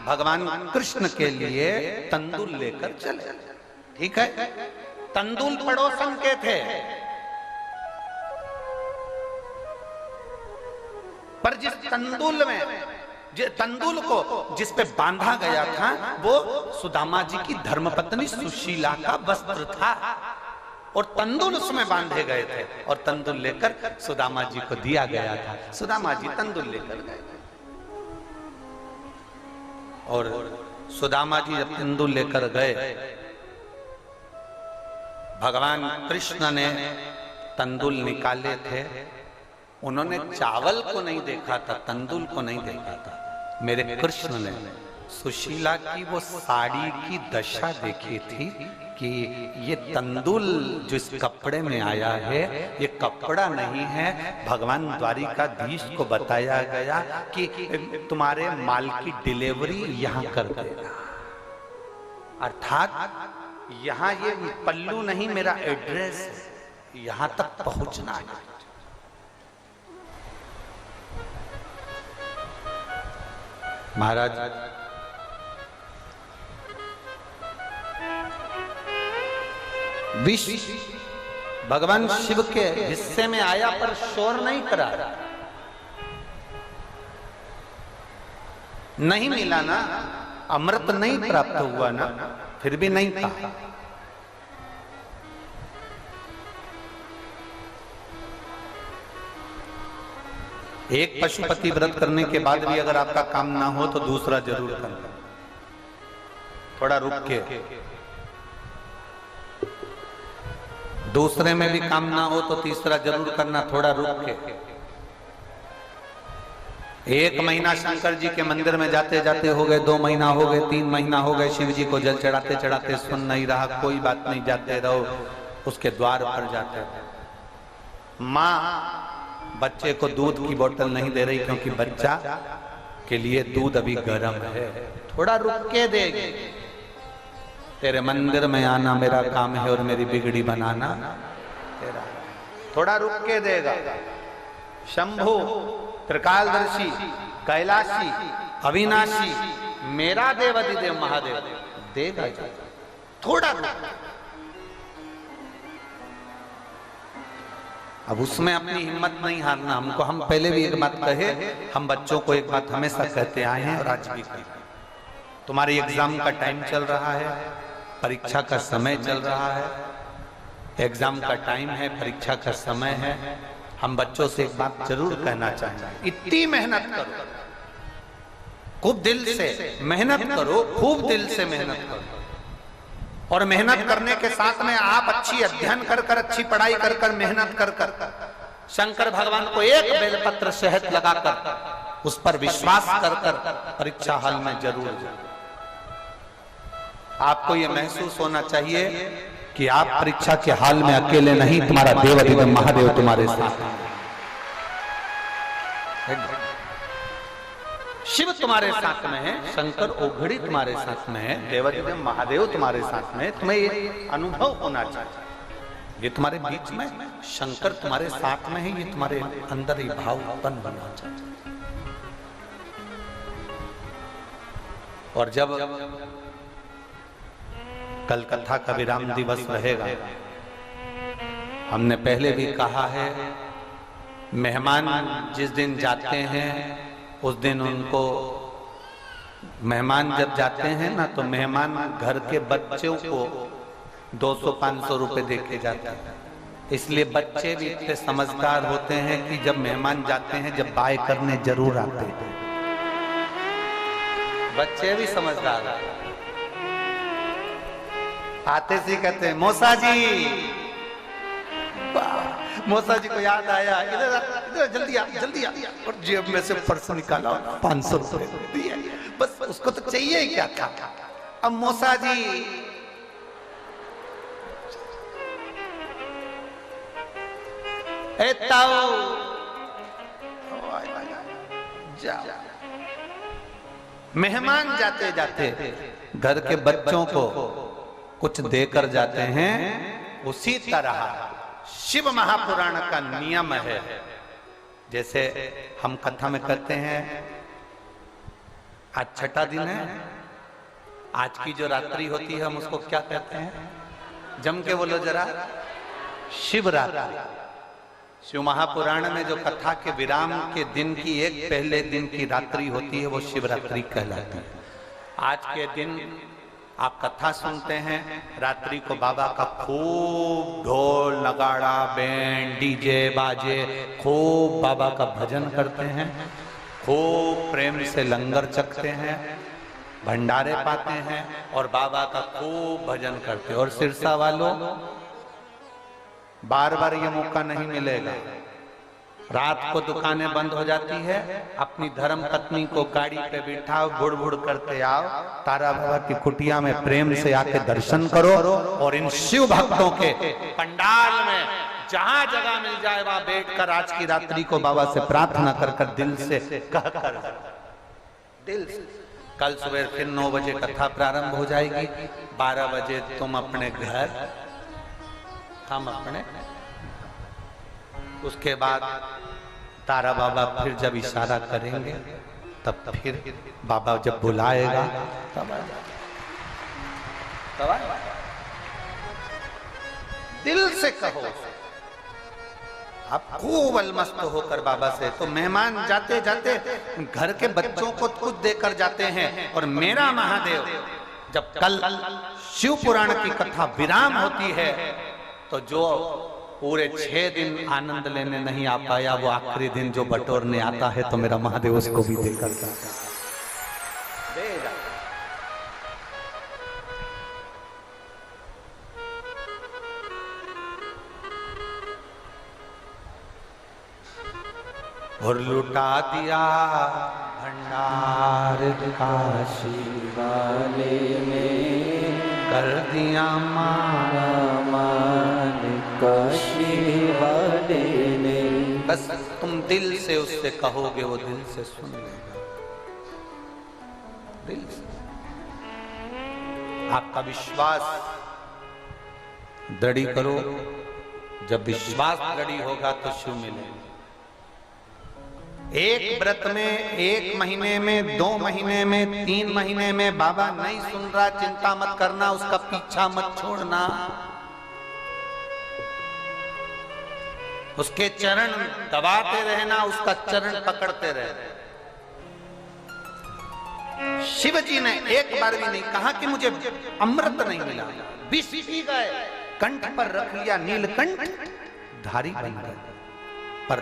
भगवान कृष्ण के लिए तंदूल लेकर चले। ठीक है, तंदूल पड़ोसन के थे, पर जिस तंदूल में, तंदूल को जिस पे बांधा गया था वो सुदामा जी की धर्मपत्नी सुशीला का वस्त्र था और तंदूल उसमें बांधे गए थे और तंदूल लेकर सुदामा जी को दिया गया था। सुदामा जी तंदूल लेकर गए थे और सुदामा जी जब तंदूल लेकर गए, भगवान कृष्ण ने तंदूल निकाले थे, उन्होंने चावल को नहीं देखा था, तंदूल को नहीं देखा था। मेरे कृष्ण ने सुशीला की वो साड़ी की दशा देखी थी कि ये तंदूल जो इस कपड़े में आया है ये कपड़ा नहीं है। भगवान द्वारिकाधीश को बताया गया कि तुम्हारे माल की डिलीवरी यहाँ कर देना, अर्थात यहाँ ये पल्लू नहीं, मेरा एड्रेस है, यहाँ तक पहुंचना है। महाराज विष भगवान शिव के हिस्से में आया पर शोर नहीं करा, नहीं मिला ना, अमृत नहीं प्राप्त हुआ ना, फिर भी नहीं कहा। एक पशुपति व्रत करने के बाद भी अगर आपका काम ना हो तो दूसरा जरूर करना, थोड़ा रुक के। दूसरे में भी काम ना हो तो तीसरा जरूर करना, थोड़ा रुक के। एक महीना शंकर जी के मंदिर में जाते जाते हो गए, 2 महीना हो गए, 3 महीना हो गए, शिव जी को जल चढ़ाते चढ़ाते सुन नहीं रहा, कोई बात नहीं, जाते रहो। उसके द्वार पर जाते, माँ बच्चे को दूध की बोतल नहीं दे रही क्योंकि बच्चा के लिए दूध अभी गर्म है, थोड़ा रुक के देगी। तेरे मंदिर में आना मेरा काम है और मेरी बिगड़ी बनाना तेरा, थोड़ा रुक के देगा। शंभु, त्रिकालदर्शी, कैलाशी, अविनाशी, मेरा देव अधिदेव महादेव देगा, थोड़ा रुक। अब उसमें अपनी हिम्मत नहीं हारना हमको। हम पहले भी एक बात कहे, हम बच्चों को एक बात हमेशा कहते आए हैं और आज भी कहते हैं, तुम्हारे एग्जाम का टाइम चल रहा है, परीक्षा का समय चल रहा है, एग्जाम का टाइम है, परीक्षा का समय है। हम बच्चों से एक बात जरूर कहना चाहेंगे, इतनी मेहनत करो, खूब दिल से मेहनत करो, खूब दिल से मेहनत करो। और मेहनत करने के साथ में आप अच्छी अध्ययन कर कर, अच्छी पढ़ाई कर कर, मेहनत कर कर, शंकर भगवान को एक बेलपत्र शहद लगाकर, उस पर विश्वास कर कर परीक्षा हॉल में जरूर जाओ। आपको यह महसूस होना चाहिए कि आप परीक्षा के हाल में अकेले नहीं, तुम्हारा देव अधिदेव महादेव तुम्हारे साथ है, शिव तुम्हारे साथ में है, शंकर ओघड़ी तुम्हारे साथ में है, देव अधिदेव महादेव तुम्हारे साथ में। तुम्हें ये अनुभव होना चाहिए, ये तुम्हारे बीच में शंकर तुम्हारे साथ में है, ये तुम्हारे अंदर ही भाव उत्पन्न होना चाहिए। और जब कल कथा का विराम दिवस रहेगा, हमने पहले भी कहा है, मेहमान जिस दिन जाते हैं उस दिन उनको, मेहमान जब जाते हैं ना तो मेहमान घर के बच्चों को 200-500 रुपए दे के जाते हैं। इसलिए बच्चे भी इतने समझदार होते हैं कि जब मेहमान जाते हैं, जब बाय करने जरूर आते हैं, बच्चे भी समझदार आते से कहते हैं, मौसा जी, मौसा जी को याद आया, इधर इधर जल्दी आ, जल्दी आ। और जेब में से पर्स निकाला, 500 रुपए दिए, बस उसको तो चाहिए ही क्या था। अब मौसा जी, ए ताऊ, जाओ। मेहमान जाते जाते घर के बच्चों को कुछ देकर जाते हैं, उसी तरह शिव महापुराण का नियम है। जैसे हम कथा में कहते हैं, आज छठा दिन है, आज की जो रात्रि होती है हम उसको क्या कहते हैं, जम के बोलो जरा, शिवरात्रि। शिव महापुराण में जो कथा के विराम के दिन की एक पहले दिन की रात्रि होती है वो शिवरात्रि कहलाती है। आज के दिन आप कथा सुनते हैं, रात्रि को बाबा का खूब ढोल नगाड़ा बैंड डीजे बाजे, खूब बाबा का भजन करते हैं, खूब प्रेम से लंगर चखते हैं, भंडारे पाते हैं और बाबा का खूब भजन करते हैं। और सिरसा वालों, बार बार ये मौका नहीं मिलेगा। रात को दुकानें बंद हो जाती है, अपनी धर्म पत्नी को गाड़ी पे बिठाओ, बुड़ बुड़ करते आओ, तारा बाबा की कुटिया में प्रेम से आके दर्शन करो। और इन शिव भक्तों के पंडाल में जहां जगह मिल जाए वहां बैठकर आज की रात्रि को बाबा से प्रार्थना कर कर दिल से कहकर, दिल से। कल सुबह फिर 9 बजे कथा प्रारंभ हो जाएगी, 12 बजे तुम अपने घर, हम अपने। उसके बाद तारा बाबा फिर जब इशारा करेंगे तब फिर बाबा जब बुलाएगा तब दिल से कहो, आप खूब अलमस्त होकर बाबा से। तो मेहमान जाते जाते घर के बच्चों को कुछ देकर जाते हैं। और मेरा महादेव, जब कल शिव पुराण की कथा विराम होती है तो जो पूरे 6 दिन आनंद लेने नहीं आ पाया, वो आखिरी दिन जो बटोरने आता है तो मेरा महादेव उसको भी देकर जाता है। और लुटा दिया भंडार काशी वाले में, कर दिया मारा मान काशी वाले ने। बस तुम दिल से उससे कहोगे, वो दिल से सुन लेगा, दिल से। आपका विश्वास दृढ़ करो, जब विश्वास दृढ़ होगा तो शिव मिलेगा। एक व्रत में, 1 महीने में, 2 महीने में, 3 महीने में बाबा नहीं सुन रहा, चिंता मत करना, उसका पीछा मत छोड़ना, उसके चरण दबाते रहना, उसका चरण पकड़ते रहना। शिव जी ने एक बार भी नहीं कहा कि मुझे अमृत नहीं मिला, विष पी गए, कंठ पर रख लिया, नीलकंठ धारी बन गए, पर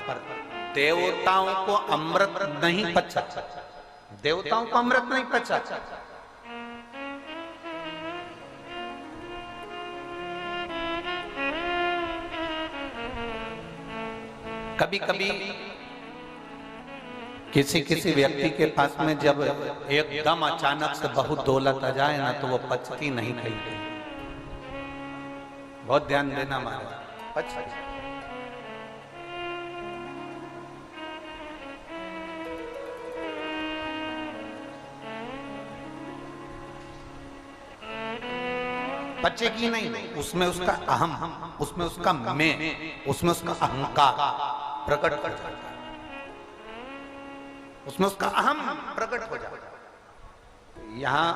देवताओं को अमृत नहीं पचा, देवताओं को अमृत नहीं पचा। कभी कभी किसी व्यक्ति के पास में जब एकदम अचानक से बहुत दौलत आ जाए ना, तो वो पचती नहीं कहीं। बहुत ध्यान देना महाराज, पचती। बचेगी नहीं, उसमें उसका अहम, उसमें उसका मैं, उसमें उसका अहंकार प्रकट हो जाता है, उसमें उसका अहम प्रकट हो जाता है। यहाँ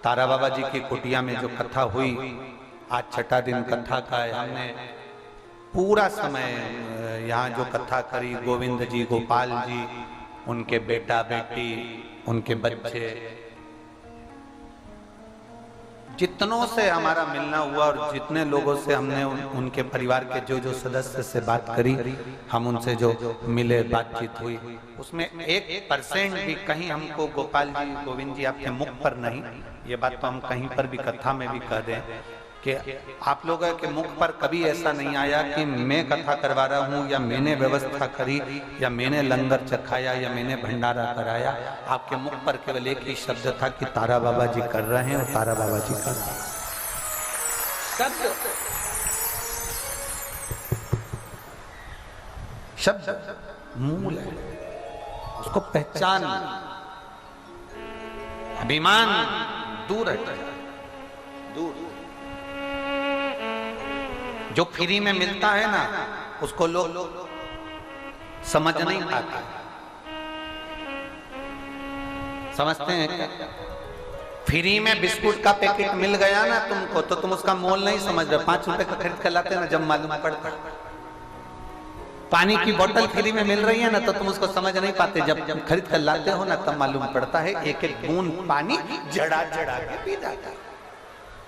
तारा बाबा जी की कुटिया में जो कथा हुई, आज 6ठा दिन कथा का है। हमने पूरा समय यहाँ जो कथा करी, गोविंद जी, गोपाल जी, उनके बेटा बेटी, उनके बच्चे, जितनों से हमारा मिलना हुआ और जितने लोगों से हमने उनके परिवार के जो सदस्य से बात करी, हम उनसे जो मिले, बातचीत हुई, उसमें 1% भी कहीं हमको गोपाल जी, गोविंद जी आपके मुख पर नहीं, ये बात तो हम कहीं पर भी कथा में भी कह दें कि आप लोगों के मुख पर कभी ऐसा नहीं आया कि मैं कथा करवा रहा हूँ, या मैंने व्यवस्था करी, या मैंने लंगर चखाया, या मैंने भंडारा कराया। आपके मुख पर केवल एक ही शब्द था कि तारा बाबा जी कर रहे हैं, और तारा बाबा जी कर रहे हैं। शब्द मूल है, उसको पहचान, अभिमान दूर है, दूर। जो फ्री में मिलता है ना, उसको लोग समझ नहीं पाते। समझते हैं क्या? फ्री में बिस्कुट का पैकेट मिल गया ना तुमको, तो तुम उसका मोल नहीं समझ रहे। 5 रुपए का खरीद कर लाते ना, जब मालूम पड़ता। पानी की बोतल फ्री में मिल रही है ना, तो तुम उसको समझ नहीं पाते। जब खरीद कर लाते हो ना, तब मालूम पड़ता है। एक एक बूंद पानी जड़ा जड़ा के पी जाता है।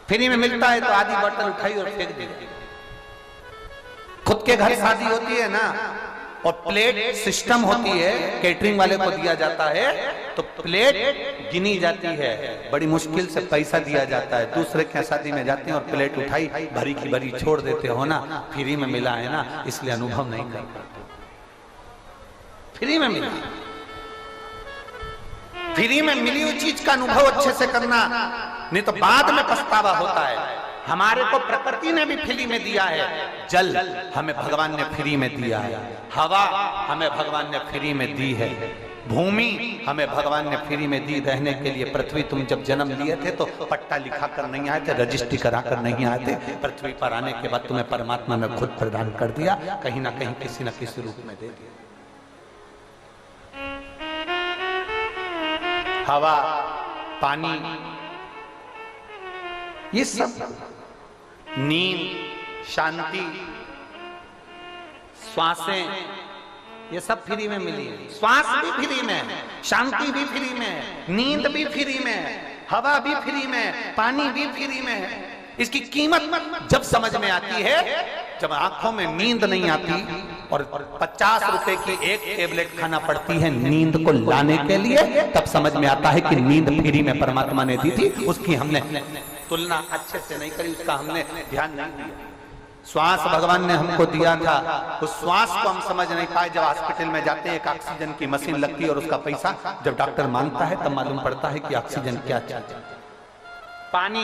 फ्री में मिलता है तो आधी बोतल उठाई और फेंक दी। खुद के घर शादी होती है ना, और प्लेट सिस्टम होती है, केटरिंग वाले को दिया जाता है, तो प्लेट गिनी जाती है, बड़ी मुश्किल से पैसा दिया जाता है। दूसरे के शादी में जाते हैं और प्लेट उठाई भरी की भरी छोड़ देते हो ना, फ्री में मिला है ना, इसलिए अनुभव नहीं कर पाते। फ्री में मिला, फ्री में मिली हुई चीज का अनुभव अच्छे से करना, नहीं तो बाद में पछतावा होता है। हमारे को प्रकृति ने भी फ्री में दिया है। जल हमें भगवान ने फ्री में दिया है, हवा हमें भगवान ने फ्री में दी है, भूमि हमें भगवान ने फ्री में दी रहने के लिए। पृथ्वी तुम जब जन्म लिए थे तो पट्टा लिखा कर नहीं आए थे, रजिस्ट्री करा कर नहीं आए थे। पृथ्वी पर आने के बाद तुम्हें परमात्मा ने खुद प्रदान कर दिया, कहीं ना कहीं किसी न किसी रूप में दे दिया। हवा, पानी, ये सब, नींद, शांति, श्वासें, ये सब फ्री में मिली है। श्वास भी फ्री में है, शांति भी फ्री में है, नींद भी फ्री में है, हवा भी फ्री में है, पानी भी फ्री में है। इसकी कीमत जब समझ में आती है, जब आंखों में नींद नहीं आती और 50 रुपए की एक टेबलेट खाना पड़ती है नींद को लाने के लिए, तब समझ में आता है कि नींद फ्री में परमात्मा ने दी थी, उसकी हमने तुलना अच्छे से नहीं करी, उसका हमने ध्यान नहीं दिया। श्वास भगवान ने हमको दिया था, उस श्वास को हम समझ नहीं पाए। जब हॉस्पिटल में जाते हैं, एक ऑक्सीजन की मशीन लगती है और उसका पैसा जब डॉक्टर मांगता है तब मालूम पड़ता है कि ऑक्सीजन क्या चीज। पानी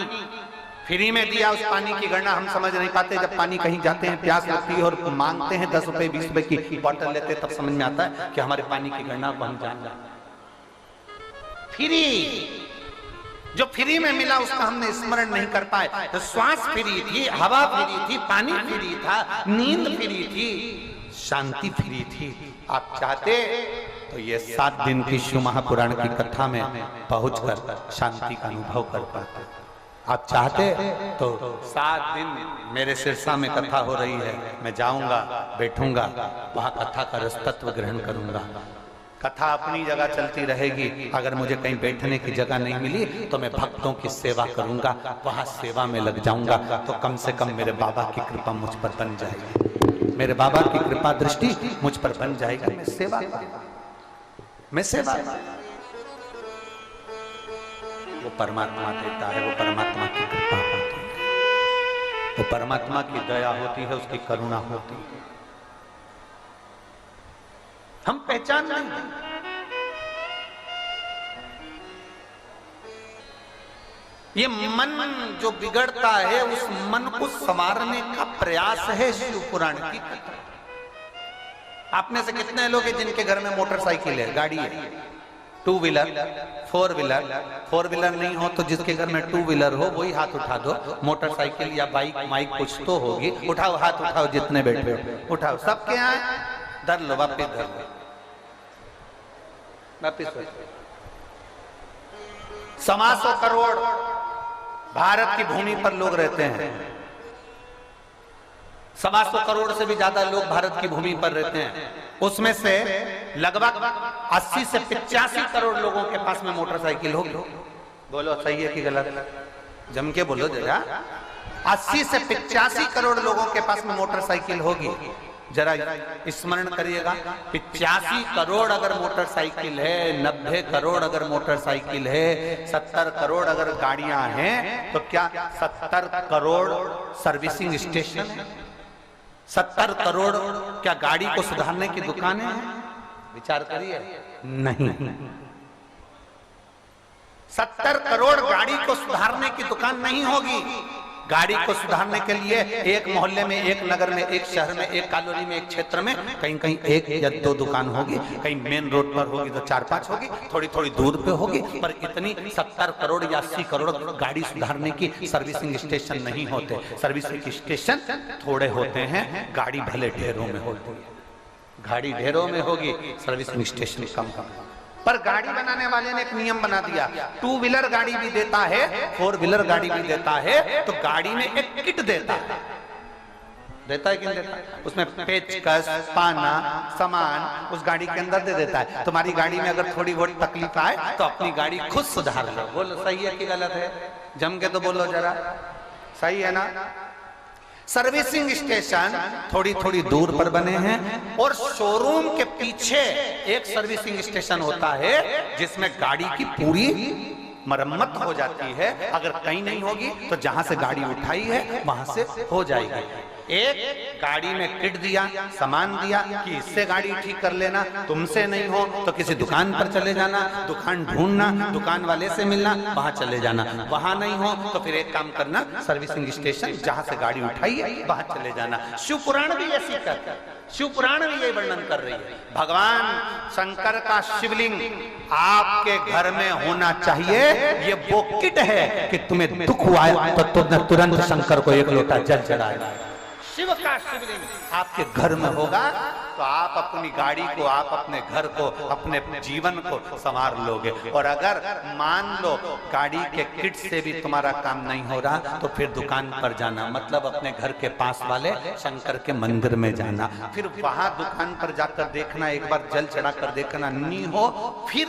फ्री में दिया, उस पानी की गणना हम समझ नहीं पाते। जब पानी कहीं जाते हैं, प्यास लगती है और मांगते हैं 10 रुपए 20 रुपए की बोतल लेते हैं, तब समझ में आता है कि हमारे पानी की गणना को हम जान जाते। फ्री, जो फ्री में मिला उसका हमने स्मरण नहीं कर पाए। तो श्वास फ्री थी, हवा फ्री थी, पानी फ्री था, नींद फ्री थी, शांति फ्री थी। आप चाहते तो ये 7 दिन की शिव महापुराण की कथा में पहुंचकर शांति का अनुभव कर पाते। आप चाहते तो 7 दिन मेरे सिरसा में कथा हो रही है, मैं जाऊंगा, बैठूंगा, वहां कथा का रस तत्व ग्रहण करूंगा। कथा अपनी जगह चलती रहेगी। अगर मुझे कहीं बैठने की जगह नहीं मिली तो मैं भक्तों की सेवा करूंगा, वहां सेवा में लग जाऊंगा, तो कम से कम मेरे बाबा की कृपा मुझ पर बन जाएगी, मेरे बाबा की कृपा दृष्टि मुझ पर बन जाएगी। मैं सेवा, मैं सेवा, वो परमात्मा देता है, वो परमात्मा की कृपा होती है, वो परमात्मा की दया होती है, उसकी करुणा होती है। हम पहचान नहीं, ये मन जो बिगड़ता है उस मन को संवारने का प्रयास है शिव पुराण की कथा। आप में से कितने लोग हैं जिनके घर में मोटरसाइकिल है, गाड़ी है, 2 व्हीलर, 4 व्हीलर? 4 व्हीलर नहीं हो तो जिसके घर में 2 व्हीलर हो वही हाथ उठा दो। मोटरसाइकिल या बाइक माइक कुछ तो होगी, उठाओ, हाथ उठाओ, जितने बैठे हो उठाओ। सबके यहाँ धर लो, वापिस धर लो, वापिस। 125 करोड़ भारत की भूमि पर लोग रहते हैं, 125 करोड़ से भी ज्यादा लोग भारत की भूमि पर रहते हैं। उसमें से लगभग 80 से 85 करोड़ लोगों के पास में मोटरसाइकिल होगी। बोलो सही है कि गलत? जम के बोलो जरा। 80 से 85 करोड़ लोगों के पास में मोटरसाइकिल होगी। जरा स्मरण करिएगा, 85 करोड़ अगर मोटरसाइकिल है, 90 करोड़ अगर मोटरसाइकिल है, 70 करोड़ अगर गाड़ियां हैं, तो क्या 70 करोड़ सर्विसिंग स्टेशन है? 70 करोड़ क्या गाड़ी को सुधारने की दुकानें हैं? विचार करिए, नहीं। 70 करोड़ गाड़ी को सुधारने की दुकान नहीं होगी। गाड़ी को सुधारने के लिए एक मोहल्ले में, एक नगर में, एक शहर में, एक कॉलोनी में, एक क्षेत्र में कहीं कहीं 1 या 2 दुकान होगी, कहीं मेन रोड पर होगी तो 4-5 होगी, थोड़ी थोड़ी दूर पे होगी, पर इतनी 70 करोड़ या 80 करोड़ गाड़ी सुधारने की सर्विसिंग स्टेशन नहीं होते। सर्विसिंग स्टेशन थोड़े होते हैं, गाड़ी भले ढेरों में होती है। गाड़ी ढेरों में होगी, सर्विसिंग स्टेशन कम कम। पर गाड़ी बनाने वाले ने एक नियम बना दिया, 2 व्हीलर गाड़ी भी देता है, 4 व्हीलर गाड़ी भी देता है, तो गाड़ी में एक किट देता है। देता है कि नहीं देता? उसमें पेचकस, पाना, सामान उस गाड़ी के अंदर दे देता है। तुम्हारी गाड़ी में अगर थोड़ी बहुत तकलीफ आए तो अपनी गाड़ी खुद सुधार लो। बोलो सही है कि गलत है? जम के तो बोलो जरा, सही है ना? सर्विसिंग स्टेशन थोड़ी थोड़ी दूर पर बने हैं और शोरूम के पीछे एक सर्विसिंग स्टेशन होता है जिसमें गाड़ी की पूरी मरम्मत हो जाती है। अगर कहीं नहीं होगी तो जहां से गाड़ी उठाई है वहां से हो जाएगी। एक गाड़ी में किट दिया, सामान दिया कि इससे गाड़ी ठीक कर लेना, तुमसे नहीं हो तो किसी दुकान पर चले जाना, दुकान ढूंढना, दुकान वाले से मिलना, वहां चले जाना। वहां नहीं हो तो फिर एक काम करना, सर्विसिंग स्टेशन जहां से गाड़ी उठाई है वहां चले जाना। शिव पुराण भी ऐसी करता है, शिव पुराण भी यही वर्णन कर रही है। भगवान शंकर का शिवलिंग आपके घर में होना चाहिए। ये वो किट है कि तुम्हें दुख हुआ तो तुरंत शंकर को 1 लोटा जल चढ़ाए। शिव का शिवलिंग आपके घर में होगा तो आप अपनी गाड़ी को, आप अपने घर को, अपने जीवन को संवार लोगे। और अगर मान लो गाड़ी के किट से भी तुम्हारा काम नहीं हो रहा तो फिर दुकान पर जाना, मतलब अपने घर के पास वाले शंकर के मंदिर में जाना, फिर वहां दुकान पर जाकर देखना, एक बार जल चढ़ा कर देखना, नहीं हो फिर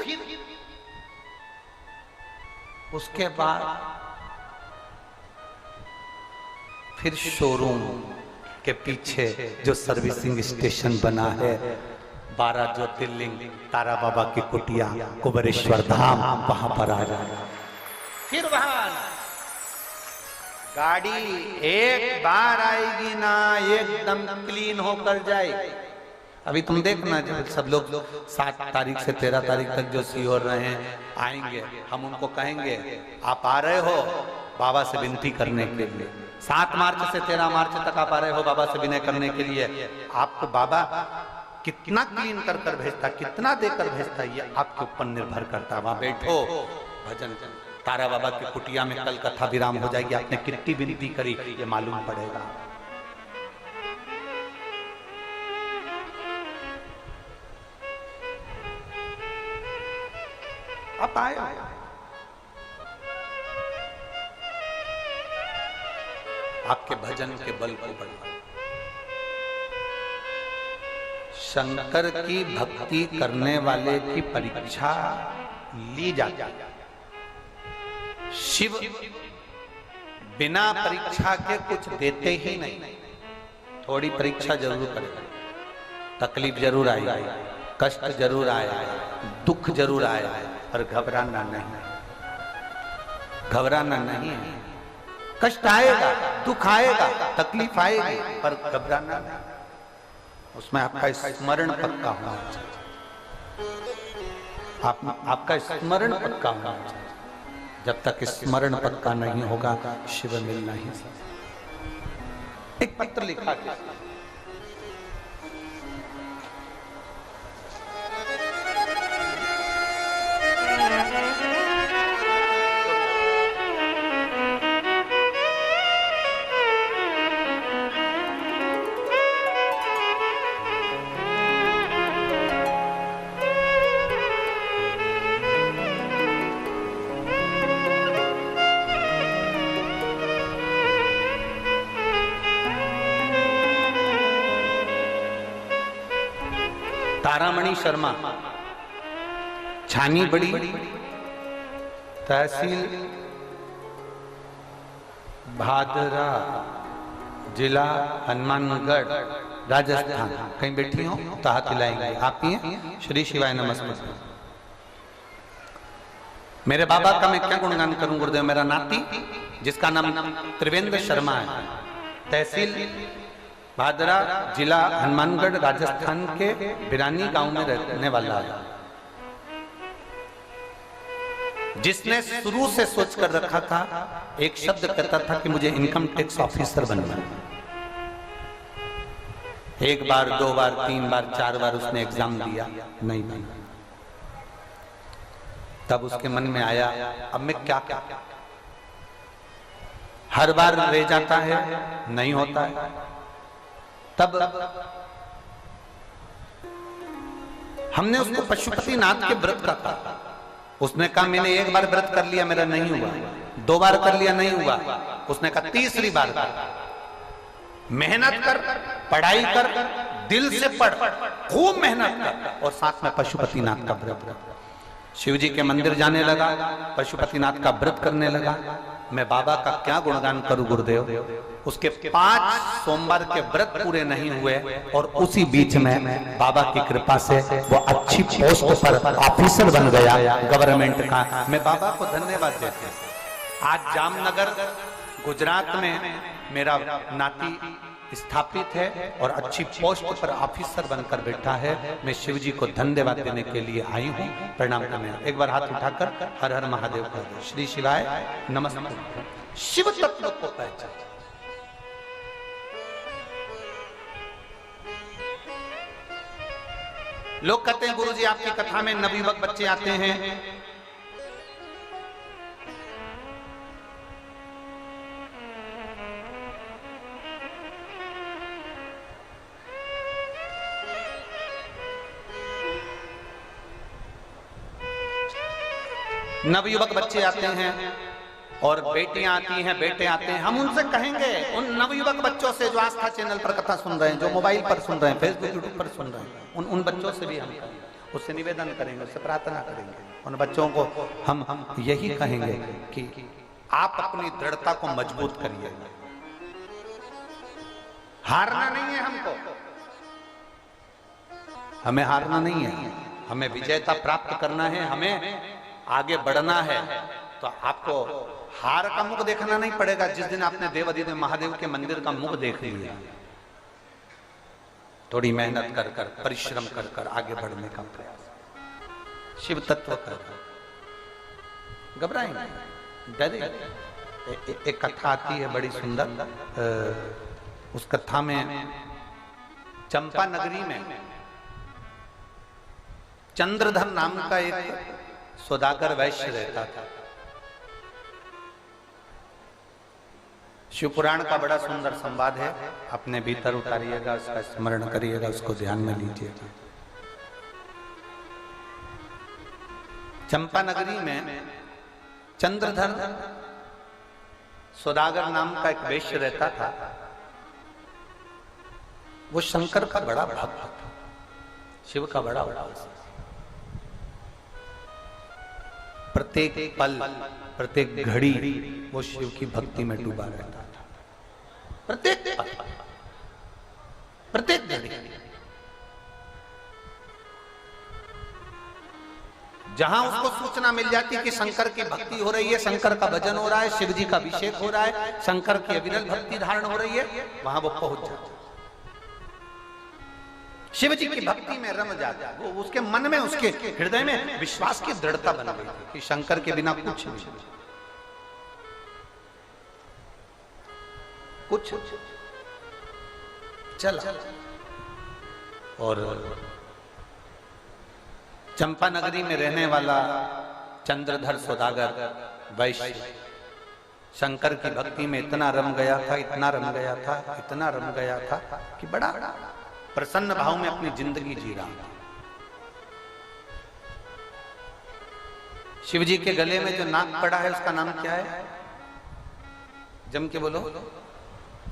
उसके बाद फिर शोरूम के पीछे जो सर्विसिंग स्टेशन बना है, 12 ज्योतिर्लिंग, तारा बाबा की कुटिया, कुबेरेश्वर धाम, वहां पर आ जाए। फिर वहां गाड़ी एक बार आएगी ना, एकदम क्लीन होकर जाएगी। अभी तुम देखना, जब सब लोग 7 तारीख से 13 तारीख तक जो सीहोर रहे हैं आएंगे, हम उनको कहेंगे आप आ रहे हो बाबा से विनती करने के लिए। 7 मार्च से 13 मार्च तक आप आ रहे हो बाबा से विनय करने के लिए। आपको बाबा कितना क्लीन कर कर भेजता, कितना देकर भेजता, ये आपके ऊपर निर्भर करता। वहां बैठो, भजन, तारा बाबा की कुटिया में कल कथा विराम हो जाएगी। आपने कितनी विनती करी ये मालूम पड़ेगा। आप आए, आपके भजन के बल को बढ़ा। शंकर की भक्ति करने वाले की परीक्षा ली जाती। शिव बिना परीक्षा के कुछ देते ही नहीं। थोड़ी परीक्षा जरूर करेगा, तकलीफ जरूर आएगी, कष्ट जरूर आएगा, दुख जरूर आएगा, पर घबराना नहीं, घबराना नहीं है। कष्ट आएगा, दुख आएगा, तकलीफ आएगी, पर घबराना नहीं। उसमें आपका स्मरण पक्का होना चाहिए। आपका स्मरण पक्का होना चाहिए। जब तक स्मरण पक्का नहीं होगा शिव मिल नहीं सकता। एक पत्र लिखा था, तारामणि शर्मा, छानी बड़ी, तहसील भादरा, जिला हनुमानगढ़, राजस्थान। कहीं बैठी हो तो हाथ हिलाएंगे। आप ही हैं? श्री शिवाय नमस्ते। मेरे बाबा का मैं क्या गुणगान करूं गुरुदेव। मेरा नाती जिसका नाम त्रिवेंद्र शर्मा है, तहसील भादरा, जिला हनुमानगढ़, राजस्थान के बिरानी गांव में रहने वाला है, जिसने शुरू से सोच कर रखा था, एक शब्द कहता था कि मुझे इनकम टैक्स ऑफिसर बनना है। 1 बार 2 बार 3 बार 4 बार उसने एग्जाम दिया, नहीं बना। तब उसके मन में आया अब मैं क्या क्या, हर बार रह जाता है, नहीं होता है। तब हमने उसको पशुपतिनाथ के व्रत का कहा। उसने कहा मैंने 1 बार व्रत कर लिया, मेरा नहीं हुआ, 2 बार कर लिया, नहीं हुआ। उसने कहा 3री बार कर, मेहनत कर, पढ़ाई कर, दिल से पढ़, खूब मेहनत कर, और साथ में पशुपतिनाथ का व्रत। शिव जी के मंदिर जाने लगा, पशुपतिनाथ का व्रत करने लगा। मैं बाबा का क्या गुणगान करूं गुरुदेव। उसके 5 सोमवार के व्रत पूरे नहीं हुए, और उसी बीच में बाबा की कृपा से वो अच्छी पोस्ट पर ऑफिसर बन गया गवर्नमेंट का। मैं बाबा को धन्यवाद देता हूं। आज जामनगर गुजरात में मेरा नाती स्थापित है और अच्छी पोस्ट पर ऑफिसर बनकर बैठा है। मैं शिव जी को धन्यवाद देने के लिए आई हूँ, प्रणाम करने। एक बार हाथ उठाकर हर हर महादेव कर दो। श्री शिवाय नमस्ते। शिव तत्व को पहचान। लोग कहते हैं गुरुजी आपकी कथा में नवयुवक बच्चे आते हैं, नवयुवक बच्चे आते हैं और बेटियां आती हैं, बेटे आते हैं। हम उनसे कहेंगे, उन नवयुवक बच्चों से जो आस्था चैनल पर कथा सुन रहे हैं, जो मोबाइल पर सुन रहे हैं, फेसबुक यूट्यूब पर सुन रहे हैं, उन बच्चों से भी हम उससे निवेदन करेंगे, उससे प्रार्थना करेंगे। उन बच्चों को हम यही कहेंगे कि आप अपनी दृढ़ता को मजबूत करिए। हारना नहीं है हमको, हमें हारना नहीं है, हमें विजयता प्राप्त करना है, हमें आगे बढ़ना है। तो आपको हार का मुख देखना नहीं पड़ेगा। जिस दिन आपने देवाधिदेव महादेव के मंदिर का मुख देख लिया, थोड़ी मेहनत कर कर, परिश्रम कर कर आगे बढ़ने का प्रयास, शिव तत्व कर, घबराएंगे, डरे। एक कथा आती है बड़ी सुंदर। उस कथा में चंपा नगरी में चंद्रधर नाम का एक सौदागर वैश्य रहता था। शिव पुराण का बड़ा सुंदर संवाद है, अपने भीतर उतारिएगा, उसका स्मरण करिएगा, उसको ध्यान में लीजिएगा। चंपा नगरी में चंद्रधर सौदागर नाम का एक वैश्य रहता था। वो शंकर का बड़ा भक्त था, शिव का बड़ा उपासक। प्रत्येक पल, प्रत्येक घड़ी वो शिव की भक्ति में डूबा रहता था। प्रत्येक पल, प्रत्येक घड़ी, जहां उसको सूचना मिल जाती कि शंकर की भक्ति हो रही है, शंकर का भजन हो रहा है, शिव जी का अभिषेक हो रहा है, शंकर की अविरल भक्ति धारण हो रही है, वहां वो पहुंच जाता, शिव जी की भक्ति में रम जाता। वो उसके मन में, उसके हृदय में विश्वास की दृढ़ता बन गई थी कि शंकर के बिना कुछ नहीं, कुछ चला। और चंपा नगरी में रहने वाला चंद्रधर सौदागर वैश्य शंकर की भक्ति में इतना रम गया था, इतना रम गया था, इतना रम गया था कि बड़ा प्रसन्न भाव में अपनी जिंदगी जी रहा था। शिव जी के गले में जो नाग पड़ा है उसका नाम क्या है? जम के बोलो।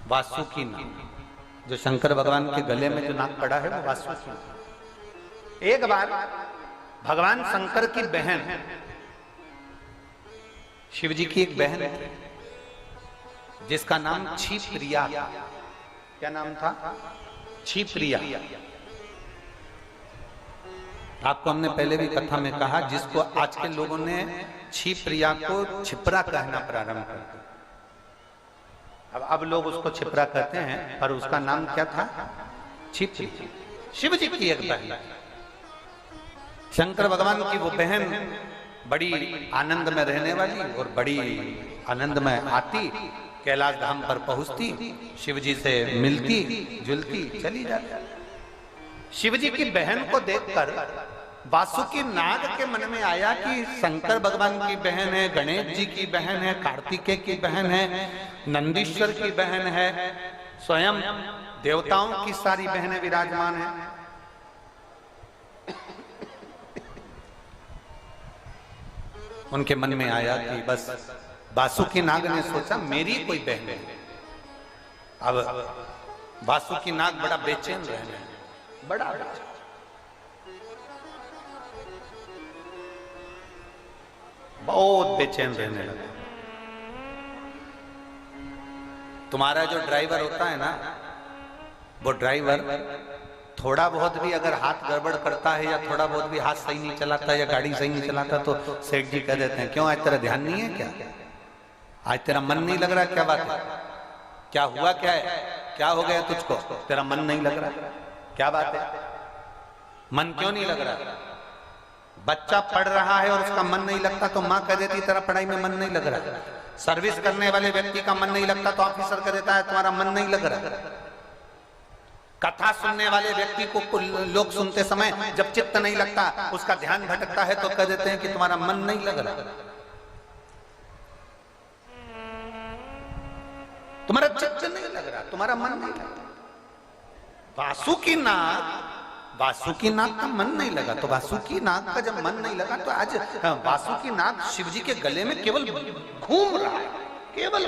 वासुकी नाग। जो शंकर भगवान के गले में जो नाग पड़ा है वो वासुकी नाग। एक बार भगवान शंकर की बहन, शिव जी की एक बहन है जिसका नाम क्षिप्रिया, क्या नाम था? क्षिप्रिया। आपको हमने पहले भी कथा में कहा, जिसको आज के लोगों ने क्षिप्रिया को छिपरा कहना प्रारंभ कर दिया। अब लोग उसको छिपरा कहते हैं, पर उसका नाम क्या था? क्षिप्रिया। शिव जी की एक बहन, शंकर भगवान की वो बहन बड़ी आनंद में रहने वाली और बड़ी आनंद में आती, कैलाश धाम पर पहुंचती, शिव जी से मिलती जुलती चली जाती। शिव जी की बहन को देखकर वासुकी नाग के मन में आया कि शंकर भगवान की बहन है, गणेश जी की बहन है, कार्तिकेय की बहन है, नंदीश्वर की बहन है, स्वयं देवताओं की सारी बहनें विराजमान हैं। उनके मन में आया कि बस वासुकी नाग ने सोचा मेरी कोई बहन है। अब वासुकी नाग बड़ा बेचैन रहने, बड़ा बहुत बेचैन रहने लगा। तुम्हारा जो ड्राइवर होता है ना, वो ड्राइवर थोड़ा बहुत भी अगर हाथ गड़बड़ करता है या थोड़ा बहुत भी हाथ सही नहीं चलाता या गाड़ी सही नहीं चलाता तो सेठ जी कह देते हैं, क्यों आज तेरा ध्यान नहीं है क्या? आज तेरा मन नहीं लग रहा? क्या बात है? क्या हुआ? क्या है? क्या हो गया तुझको? तेरा मन नहीं लग रहा? क्या बात है? मन क्यों नहीं लग रहा? बच्चा पढ़ रहा है और उसका मन नहीं लगता तो माँ कह देती तेरा पढ़ाई में मन नहीं लग रहा। सर्विस करने वाले व्यक्ति का मन नहीं लगता तो ऑफिसर कह देता है तुम्हारा मन नहीं लग रहा। कथा सुनने वाले व्यक्ति को लोग सुनते समय जब चित्त नहीं लगता, उसका ध्यान भटकता है तो कह देते हैं कि तुम्हारा मन नहीं लग रहा, तुम्हारा चित्त नहीं लग रहा, तुम्हारा मन नहीं लग रहा। वासुकी नाग का मन नहीं लगा, तो वासुकी नाग का जब मन नहीं लगा तो आज वासुकी नाग शिव जी के गले में केवल घूम रहा है, केवल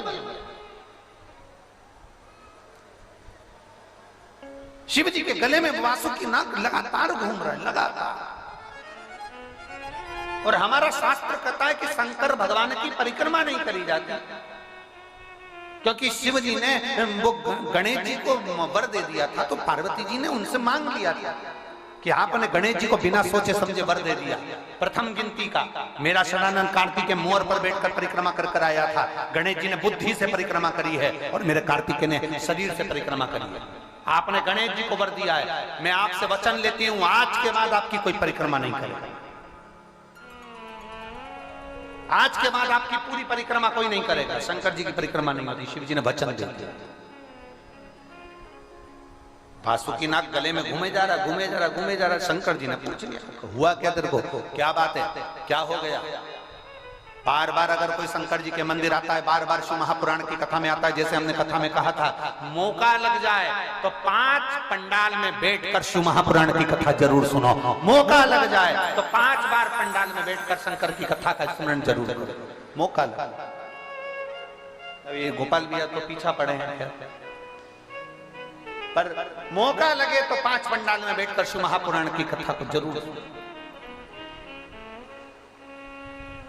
शिव जी के गले में वासुकी नाग लगातार घूम रहा है, लगातार। और हमारा शास्त्र कहता है कि शंकर भगवान की परिक्रमा नहीं करी जाती, क्योंकि शिव जी ने वो गणेश जी को वर दे दिया था, तो पार्वती जी ने उनसे मांग लिया था कि आपने गणेश जी को बिना सोचे समझे वर दे दिया। प्रथम गिनती का मेरा शरणानंद कार्तिकेय मोर पर बैठकर परिक्रमा कर कर आया था, गणेश जी ने बुद्धि से परिक्रमा करी है और मेरे कार्तिकेय ने शरीर से परिक्रमा करी है। आपने गणेश जी को वर दिया है, मैं आपसे वचन लेती हूं आज के बाद आपकी कोई परिक्रमा नहीं करेगा। आज के बाद आपकी पूरी परिक्रमा कोई नहीं करेगा, शंकर जी की परिक्रमा नहीं होती। शिव जी ने वचन दे दिया। वासुकीनाथ गले में घूमे जा रहा। शंकर जी ने पूछ लिया, हुआ क्या तेरे को, क्या बात है, क्या हो गया? बार बार अगर कोई शंकर जी के मंदिर आता है, बार बार शिव महापुराण की कथा में आता है, जैसे हमने कथा में कहा था, मौका लग जाए तो 5 पंडाल में बैठकर शिव महापुराण की कथा जरूर सुनो। मौका लग जाए तो 5 बार पंडाल में बैठकर शंकर की कथा का स्मरण जरूर करो। मौका लग, अब ये गोपाल भैया तो पीछा पड़े हैं, पर मौका लगे तो 5 पंडाल में बैठकर शिव महापुराण की कथा को जरूर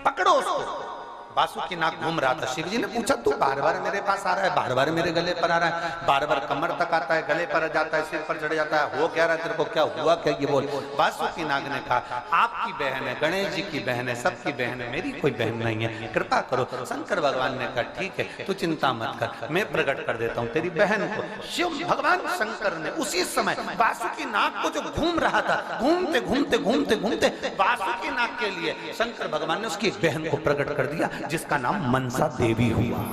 पकड़ो उसको। वासुकीनाथ घूम रहा था, शिव जी ने पूछा तू बार बार मेरे पास आ रहा है, बार बार मेरे गले पर आ रहा है, बार बार कमर तक आता है, गले पर जाता है, सिर पर चढ़ जाता है, हो क्या रहा है तेरे को, क्या हुआ क्या, ये बोल। वासुकीनाथ ने कहा आपकी बहन है, गणेश जी की बहन है, सबकी बहन है, मेरी कोई बहन नहीं है, कृपा करो। शंकर भगवान ने कहा ठीक है, तू चिंता मत कर, मैं प्रकट कर देता हूँ तेरी बहन को। शिव भगवान शंकर ने उसी समय वासुकीनाथ को जो घूम रहा था, घूमते घूमते घूमते घूमते वासुकीनाथ के लिए शंकर भगवान ने उसकी एक बहन को प्रकट कर दिया, जिसका नाम मनसा देवी हुआ।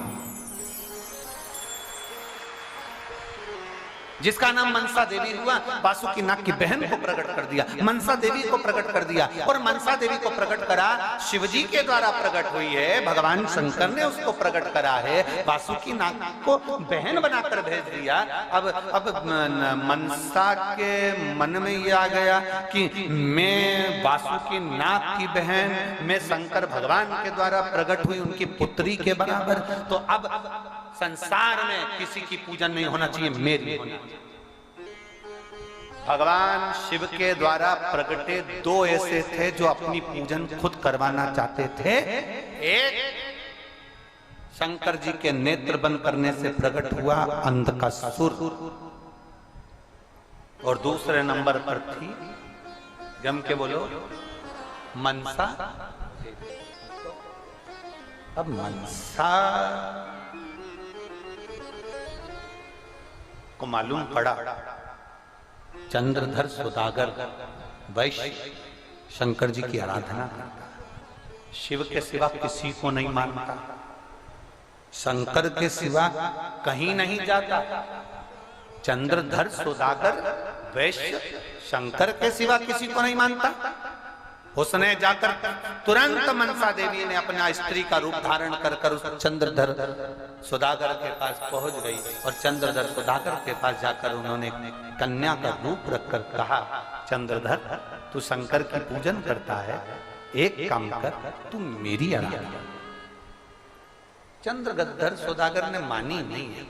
जिसका नाम मनसा देवी हुआ, वासुकीनाथ की बहन को प्रकट कर दिया, मनसा देवी को प्रकट कर दिया। और मनसा देवी को प्रकट करा, शिवजी के द्वारा प्रकट हुई है, भगवान शंकर ने उसको प्रकट करा है, वासुकीनाथ को बहन बनाकर भेज दिया। अब मनसा के मन में ये आ गया कि मैं वासुकीनाथ की बहन, मैं शंकर भगवान के द्वारा प्रकट हुई उनकी पुत्री के बराबर, तो अब संसार में किसी की पूजन नहीं होना चाहिए, मेरी होना। भगवान शिव के द्वारा प्रकटे 2 ऐसे थे जो अपनी पूजन खुद करवाना चाहते थे। एक शंकर जी के नेत्र बंद करने से प्रकट हुआ अंधकासुर, और दूसरे नंबर पर थी, जम के बोलो, मनसा। अब मनसा को मालूम पड़ा चंद्रधर सौदागर वैश्य शंकर जी की आराधना करता, शिव के सिवा किसी को नहीं मानता, शंकर के सिवा कहीं नहीं जाता। चंद्रधर सौदागर वैश्य शंकर के सिवा किसी को नहीं मानता। उसने जाकर तुरंत मनसा देवी ने अपना स्त्री का रूप धारण कर उस चंद्रधर सौदागर के पास पहुंच गई, और चंद्रधर सौदागर के पास जाकर उन्होंने कन्या का रूप रखकर कहा, चंद्रधर तू शंकर की पूजन करता है, एक काम कर, तू मेरी आराधना। चंद्रधर सौदागर ने मानी नहीं है।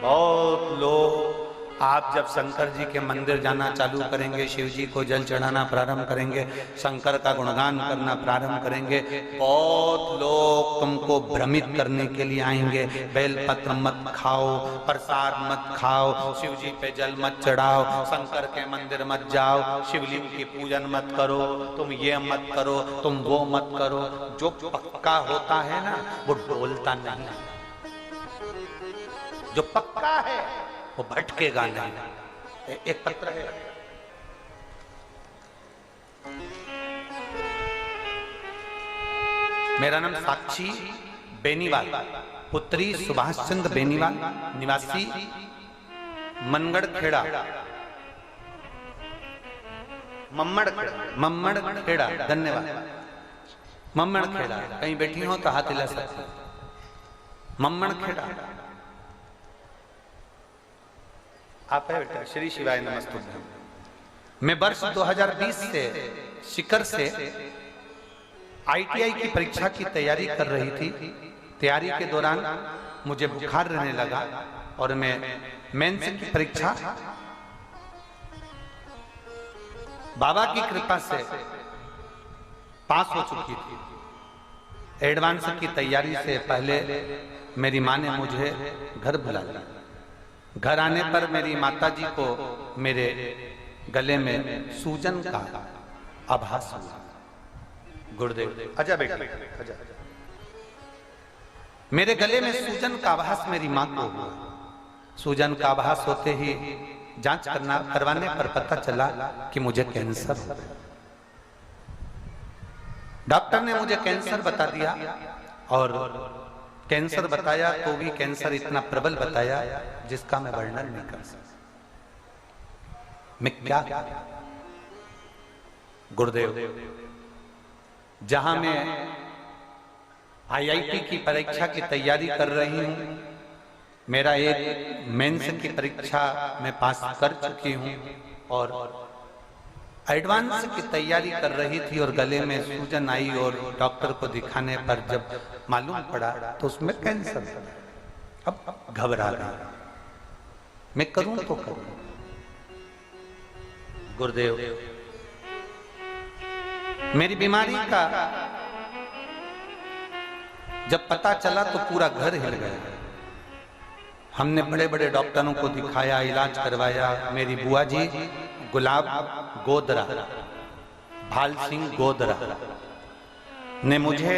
बहुत लोग आप जब शंकर जी के मंदिर जाना चालू करेंगे, शिव जी को जल चढ़ाना प्रारंभ करेंगे, शंकर का गुणगान करना प्रारंभ करेंगे, बहुत लोग तुमको भ्रमित करने के लिए आएंगे। बेलपत्र मत खाओ, प्रसाद मत खाओ, शिव जी पे जल मत चढ़ाओ, शंकर के मंदिर मत जाओ, शिवलिंग की पूजन मत करो, तुम ये मत करो, तुम वो मत करो। जो पक्का होता है ना वो डोलता नहीं, जो पक्का है वो भटकेगा नहीं। एक पत्र है, मेरा नाम साक्षी बेनीवाल, पुत्री सुभाष चंद्र बेनीवाल, निवासी मनगढ़ खेड़ा, मम्मड़ खेड़ा। धन्यवाद। मम्मड़ खेड़ा, कहीं बैठी हो तो हाथ हिला सकते। मम्मड़ खेड़ा आप है बेटा। श्री शिवाय नमस्तुभ्यं। मैं वर्ष 2020 से शिखर से ITI की परीक्षा की तैयारी कर रही थी। तैयारी के दौरान मुझे बुखार रहने लगा और मैं मेंस की परीक्षा बाबा की कृपा से पास हो चुकी थी। एडवांस की तैयारी से पहले मेरी माँ ने मुझे घर बुला लिया। घर आने पर मेरी माताजी को मेरे गले में सूजन का आभास हुआ। गुरुदेव आजा बेटा, आजा। मेरे गले में सूजन का आभास मेरी माँ को हुआ। सूजन का आभास होते ही जांच करवाने पर पता चला कि मुझे कैंसर हो गया। डॉक्टर ने मुझे कैंसर बता दिया और कैंसर बताया तो भी कैंसर इतना प्रबल बताया जिसका मैं वर्णन नहीं कर सकता। मैं क्या गुरुदेव, जहां मैं आईआईटी की परीक्षा की तैयारी कर रही हूं, मेरा एक मेंस की परीक्षा मैं पास कर चुकी हूं और एडवांस की तैयारी कर रही थी और गले में सूजन आई और डॉक्टर को दिखाने पर जब मालूम पड़ा तो उसमें कैंसर था। अब घबरा गया, मैं करूं तो करूं। गुरुदेव, मेरी बीमारी का जब पता चला तो पूरा घर हिल गया। हमने बड़े बड़े डॉक्टरों को दिखाया, इलाज करवाया। मेरी बुआ जी गुलाब गोदरा, भाल सिंह गोदरा ने मुझे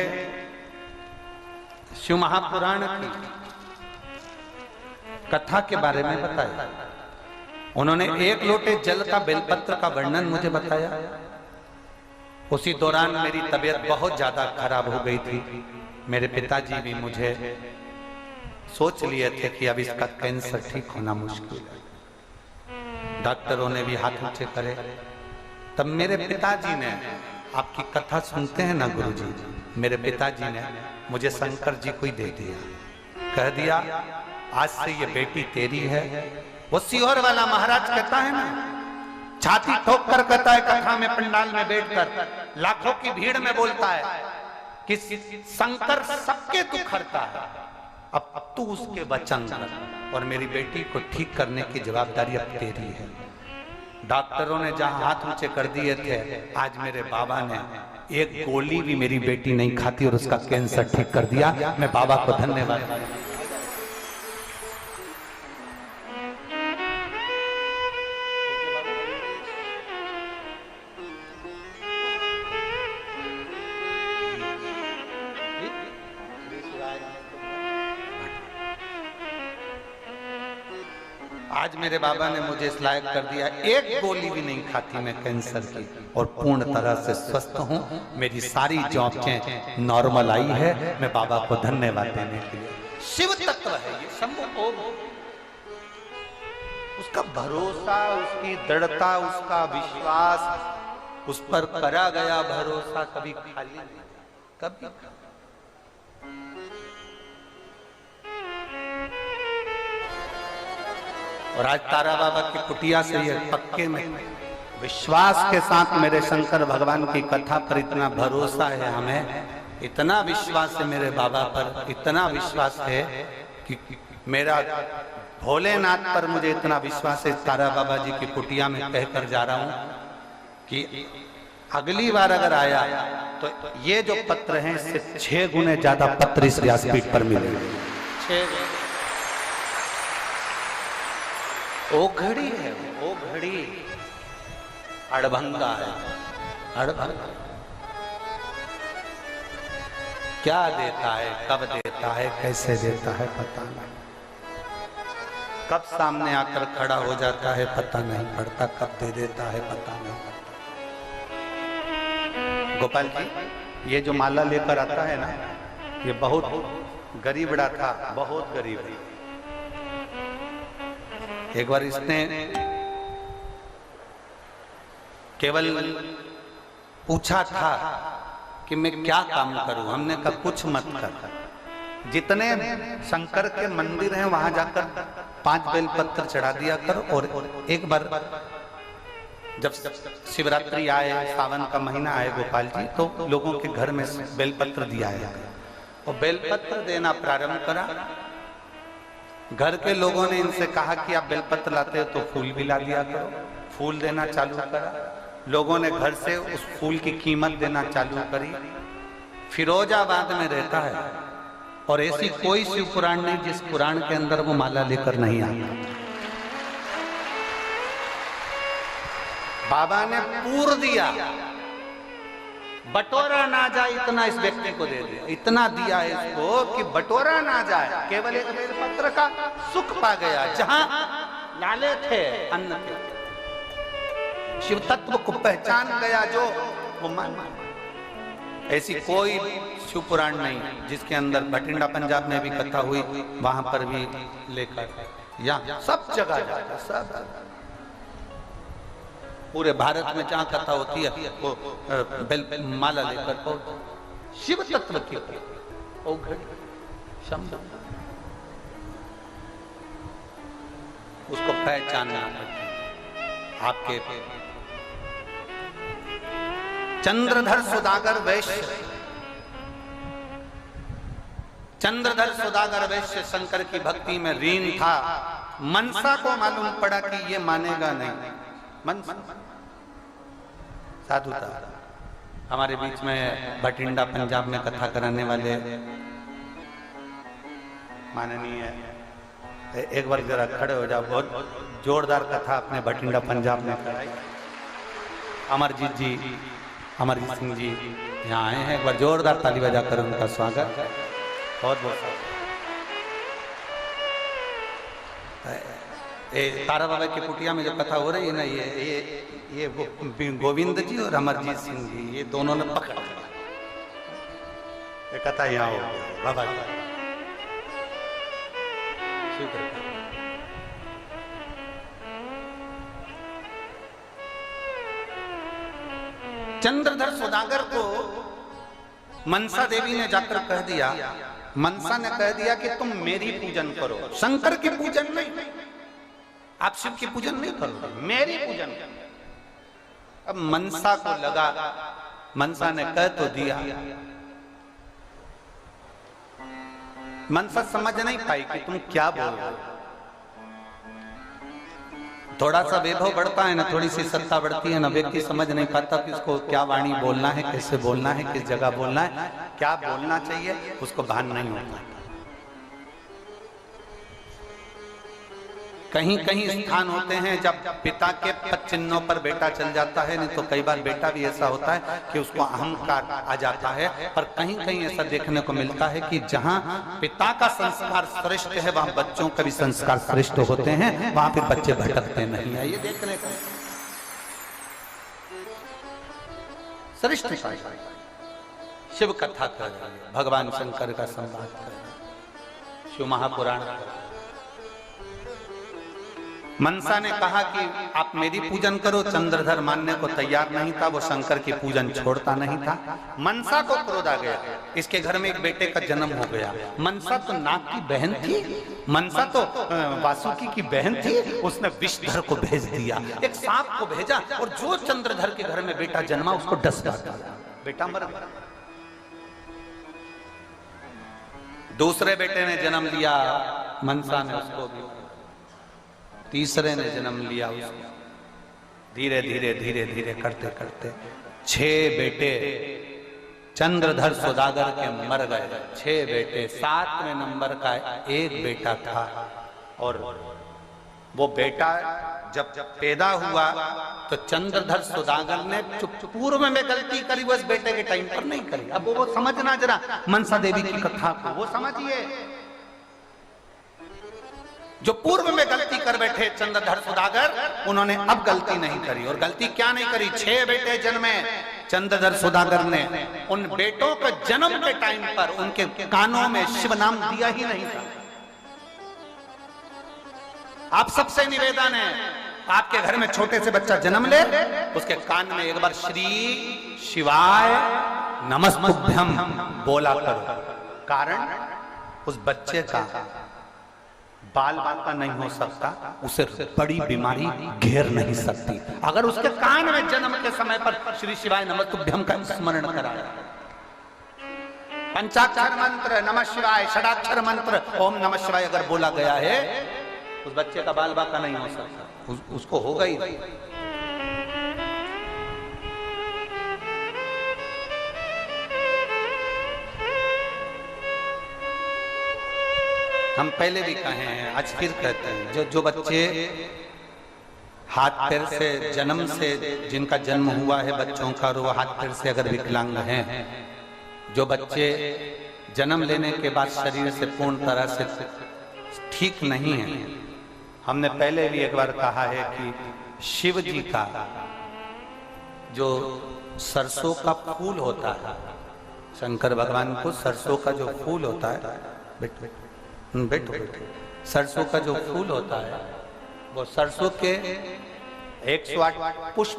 शिव महापुराण की कथा के बारे में बताया। उन्होंने एक लोटे जल का बेलपत्र का वर्णन मुझे बताया। उसी दौरान मेरी तबीयत बहुत ज्यादा खराब हो गई थी। मेरे पिताजी भी मुझे सोच लिए थे कि अब इसका कैंसर ठीक होना मुश्किल है। डॉक्टरों ने भी हाथ ऊंचे करे। तब मेरे पिताजी ने, आपकी कथा सुनते हैं ना गुरुजी, मेरे पिताजी ने मुझे शंकर जी को ही दे दिया। कह दिया आज से ये बेटी तेरी है। वो सीहोर वाला महाराज कहता है ना, छाती ठोक कर कहता है कथा में पंडाल में बैठकर, लाखों की भीड़ में बोलता है कि शंकर सबके दुख हरता है, अब तू उसके वचन कर और मेरी बेटी को ठीक करने की जवाबदारी अब तेरी है। डॉक्टरों ने जहां हाथ ऊंचे कर दिए थे, आज मेरे बाबा ने एक गोली भी मेरी बेटी नहीं खाती और उसका कैंसर ठीक कर दिया। मैं बाबा को धन्यवाद। आज मेरे बाबा ने मुझे इस लायक कर दिया, एक गोली भी नहीं खाती मैं कैंसर की और पूर्ण तरह से स्वस्थ हूं। मेरी सारी जांचें नॉर्मल आई है। मैं बाबा को धन्यवाद देने के लिए। शिव तत्व है ये, शंभु ओम। उसका भरोसा, उसकी दृढ़ता, उसका विश्वास, उस पर करा गया भरोसा कभी खाली नहीं, कभी। और आज तारा बाबा की कुटिया से ये पक्के में विश्वास के साथ मेरे शंकर भगवान की कथा पर इतना भरोसा है, हमें इतना विश्वास है मेरे बाबा पर, इतना विश्वास है कि मेरा भोलेनाथ पर मुझे इतना विश्वास है। तारा बाबा जी की कुटिया में कहकर जा रहा हूं कि अगली बार अगर आया तो ये जो पत्र हैं इससे 6 गुने ज्यादा पत्र इस व्यासपीठ पर मिलेंगे। ओघड़ी है, ओघड़ी अड़भंगा है, अड़भंगा। क्या देता है, कब देता है, कैसे देता है पता नहीं, कब सामने आकर खड़ा हो जाता है पता नहीं पड़ता, कब दे देता है पता नहीं पड़ता। गोपाल जी, ये जो माला लेकर आता है ना, ये बहुत गरीबड़ा था, बहुत गरीब। एक बार इसने केवल पूछा था कि मैं क्या काम करूं। हमने कहा कुछ मत कर, जितने शंकर के मंदिर हैं वहां जाकर 5 बेलपत्र चढ़ा दिया कर। और एक बार जब शिवरात्रि आए, सावन का महीना आए गोपाल जी, तो लोगों के घर में बेलपत्र दिया है और बेलपत्र देना प्रारंभ करा। घर के लोगों ने इनसे कहा कि आप बेलपत्र लाते हो तो फूल भी ला दिया करो। फूल देना चालू करा। लोगों ने घर से उस फूल की कीमत देना चालू करी। फिरोजाबाद में रहता है और ऐसी कोई शिव पुराण नहीं जिस पुराण के अंदर वो माला लेकर नहीं आता। बाबा ने पूर दिया, बटोरा ना जाए इतना इस व्यक्ति को दे दिया, इतना दिया इसको कि बटोरा ना जाए, केवल एक बेलपत्र का सुख पा गया। जहां लाले थे अन्न के, शिव तत्व को पहचान गया जो वो मान। ऐसी कोई शिव पुराण नहीं जिसके अंदर भटिंडा पंजाब में भी कथा हुई, वहां पर भी लेकर या सब जगह जाता, सब पूरे भारत में जहां कथा होती है वो माला लेकर शिव तत्व की उसको पहचानना आपके चंद्रधर सुदागर वैश्य, चंद्रधर सुदागर वैश्य शंकर की भक्ति में लीन था। मनसा को मालूम पड़ा कि ये मानेगा नहीं, मनसा साधु था। हमारे बीच में भटिंडा पंजाब में कथा कराने वाले माननीय, एक बार जरा खड़े हो जाओ, बहुत जोरदार कथा अपने भटिंडा पंजाब में कराई। अमरजीत जी, अमरजीत सिंह जी यहाँ आए हैं, एक बार जोरदार ताली बजाकर उनका स्वागत। बहुत बहुत तारा बाबा की कुटिया में जो कथा हो रही है ना, ये गोविंद जी और अमरजीत सिंह जी, ये दोनों ने पकड़ ये कथा यहाँ हो गई बाबा जी। चंद्रधर सुदागर को मनसा देवी ने जाकर कह दिया, मनसा ने कह दिया कि तुम मेरी पूजन करो, शंकर की पूजन नहीं, आप शिव की पूजन नहीं करो, मेरी पूजन करो। अब मनसा को लगा, मनसा ने कह तो दिया, मनसा समझ नहीं पाई कि तुम क्या बोल रहे हो। थोड़ा सा वैभव बढ़ता है ना, थोड़ी सी सत्ता बढ़ती है ना, व्यक्ति समझ नहीं पाता कि उसको क्या वाणी बोलना है, कैसे बोलना है, किस जगह बोलना है, क्या बोलना चाहिए, उसको भान नहीं होता। कहीं कहीं स्थान होते हैं जब पिता के पद चिन्हों पर बेटा चल जाता है, नहीं तो कई बार बेटा भी ऐसा होता है कि उसको अहंकार आ जाता है। पर कहीं कहीं ऐसा देखने को मिलता है कि जहां पिता का संस्कार श्रेष्ठ है वहां बच्चों का भी संस्कार श्रेष्ठ होते हैं, वहां फिर बच्चे भटकते नहीं है। ये देखने को श्रेष्ठ शिव कथा कर, भगवान शंकर का संवाद कर, शिव महापुराण। मनसा ने कहा कि आप मेरी पूजन करो, चंद्रधर मानने को तैयार नहीं था, वो शंकर की पूजन छोड़ता नहीं था। मनसा को क्रोध आ गया, इसके घर में एक बेटे का जन्म हो गया। मनसा तो नाग की बहन थी, मनसा तो वासुकी की बहन थी, उसने विषधर को भेज दिया, एक सांप को भेजा, और जो चंद्रधर के घर में बेटा जन्मा उसको डस डाला, बेटा मर गया। दूसरे बेटे ने जन्म लिया, मनसा ने उसको भी, तीसरे ने जन्म लिया उसको, धीरे धीरे धीरे धीरे करते करते 6 बेटे चंद्रधर सुदागर के मर गए। 6 बेटे, 7वें नंबर का एक बेटा था, और वो बेटा जब पैदा हुआ तो चंद्रधर सुदागर ने पूर्व में गलती करी, वो इस बेटे के टाइम पर नहीं करी। अब वो समझना जरा मनसा देवी की कथा को, वो समझिए। जो पूर्व में गलती कर बैठे चंद्रधर सुदागर, उन्होंने अब गलती नहीं करी। और गलती क्या नहीं करी, 6 बेटे जन्मे चंद्रधर सुदागर ने, उन बेटों के जन्म के टाइम पर उनके कानों में शिव नाम दिया ही नहीं था। आप सबसे निवेदन है, आपके घर में छोटे से बच्चा जन्म ले, उसके कान में एक बार श्री शिवाय नमस्तुभ्यम बोला करो। कारण उस बच्चे का बाल बाका नहीं हो सकता, उसे बड़ी बीमारी घेर नहीं सकती अगर उसके कान में जन्म के समय पर श्री शिवाय नमस्तुभ्यम का स्मरण कराया। पंचाक्षर मंत्र नमः शिवाय, षडाक्षर मंत्र ओम नमः शिवाय अगर बोला गया है, उस बच्चे का बाल बाका नहीं हो सकता, उसको होगा ही। हम पहले भी कहे हैं, आज फिर कहते हैं, जो बच्चे हाथ पैर से जन्म से, जिनका जन्म हुआ है बच्चों का और वो हाथ पैर से अगर विकलांग हैं, जो बच्चे जन्म लेने के बाद शरीर से पूर्ण तरह से ठीक नहीं है, हमने पहले भी एक बार कहा है कि शिव जी का जो सरसों का फूल होता है, शंकर भगवान को सरसों का जो फूल होता है, बैठो सरसों का जो फूल होता है, वो सरसों के 108 पुष्प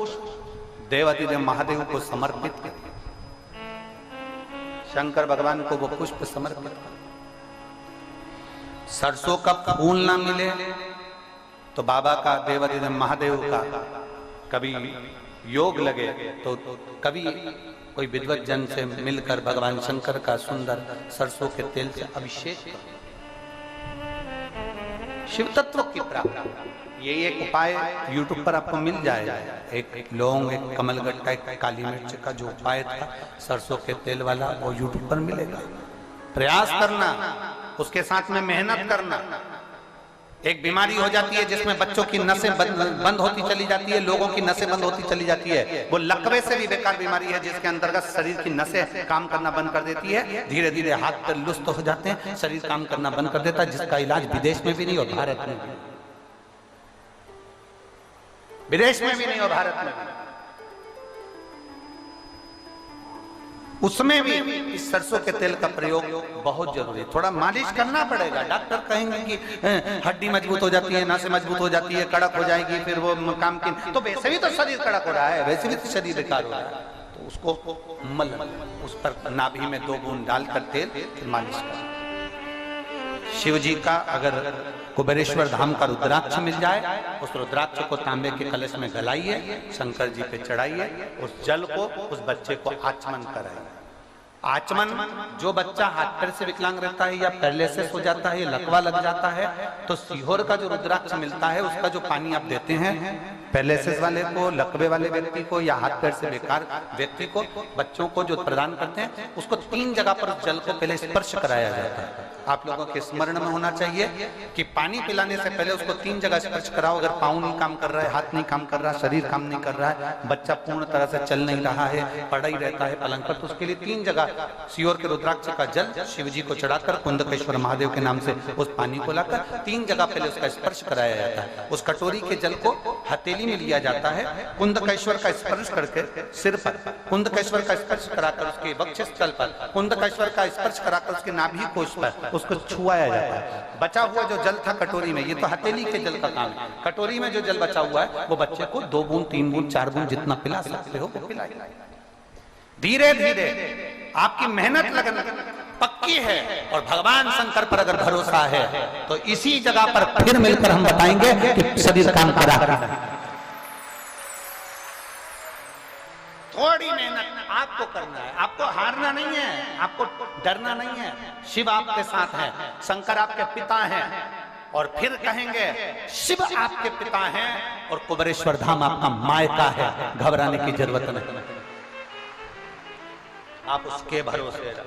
देवादिदेव महादेव को समर्पित करते, शंकर भगवान को वो पुष्प समर्पित करते। सरसों का फूल ना मिले तो बाबा का, देवादिदेव महादेव का कभी योग लगे तो कभी कोई विद्वत जन से मिलकर भगवान शंकर का सुंदर सरसों के तेल से अभिषेक करो। शिव तत्व की प्राप्ति, ये एक उपाय YouTube पर आपको मिल जाएगा। एक लौंग, एक कमलगट्टा, एक काली मिर्च का जो उपाय था सरसों के तेल वाला, वो YouTube पर मिलेगा। प्रयास करना, उसके साथ में मेहनत करना। एक बीमारी हो जाती है जिसमें बच्चों की नसें बंद होती चली जाती है, लोगों की नसें बंद होती चली जाती है, वो लकवे से भी बेकार बीमारी है, जिसके अंतर्गत शरीर की नसें काम करना बंद कर देती है, धीरे धीरे हाथ पैर लुस्त हो जाते हैं, शरीर काम करना बंद कर देता है, जिसका इलाज विदेश में भी नहीं और भारत में भी, विदेश में भी नहीं और भारत में भी, उसमें भी इस सरसों के तेल का प्रयोग बहुत जरूरी है। थोड़ा मालिश करना पड़ेगा। डॉक्टर कहेंगे कि हड्डी मजबूत हो जाती है, नसें मजबूत हो जाती है, कड़क हो जाएगी, फिर वो काम की, तो वैसे भी तो शरीर कड़क हो रहा है, वैसे भी तो शरीर बेकार हो रहा है, तो उसको मल, उस पर नाभि में 2 बूंद डालकर तेल, फिर मालिश कर। शिव जी का अगर कुबेरेश्वर धाम का रुद्राक्ष मिल जाए, उस रुद्राक्ष को तांबे के कलश में गलाइए, शंकर जी पे चढ़ाइए, उस जल को उस बच्चे को आचमन कराइए। आचमन, जो बच्चा हाथ पैर से विकलांग रहता है या पैरालिसिस हो जाता है, लकवा लग जाता है, तो सीहोर का जो रुद्राक्ष मिलता है, उसका जो पानी आप देते हैं पैरालिसिस वाले को, लकवे वाले व्यक्ति को या हाथ पैर से बेकार व्यक्ति को, बच्चों को जो प्रदान करते हैं, उसको 3 जगह पर जल को पहले स्पर्श कराया जाता है। आप लोगों के स्मरण में होना चाहिए कि पानी पिलाने से पहले उसको 3 जगह स्पर्श कराओ। अगर पाँव नहीं काम कर रहा है, हाथ नहीं काम कर रहा है, शरीर काम नहीं कर रहा है, बच्चा पूर्ण तरह से चल नहीं रहा है, पड़ा ही रहता है पलंग पर, तो उसके लिए 3 जगह सीहोर के रुद्राक्ष का जल शिव जी को चढ़ाकर कुंदकेश्वर महादेव के नाम से उस पानी को लाकर 3 जगह पहले उसका स्पर्श कराया जाता है। उस कटोरी के जल को हथेली में लिया जाता है, कुंदकेश्वर का स्पर्श करके सिर पर, कुंदकेश्वर का स्पर्श कराकर उसके वक्षस्थल पर, कुंदकेश्वर का स्पर्श कराकर उसके नाभि कोश पर उसको छुआया जाता है। बचा हुआ जो जल था कटोरी में, ये तो हथेली के जल का काम है, कटोरी में जो जल बचा हुआ है वो बच्चे को 2 बूंद 3 बूंद 4 बूंद जितना पिला सकते हो वो पिलाइए। धीरे धीरे आपकी मेहनत लगन पक्की है और भगवान शंकर पर अगर भरोसा है तो इसी जगह पर फिर मिलकर हम बताएंगे कि शरीर काम करा। थोड़ी मेहनत आपको करना है, आपको हारना नहीं है, आपको डरना नहीं है। शिव आपके साथ है, शंकर आपके पिता हैं, और फिर कहेंगे शिव आपके पिता हैं और कुबेरेश्वर धाम आपका मायका है, घबराने की जरूरत नहीं। आप उसके भरोसे रहो,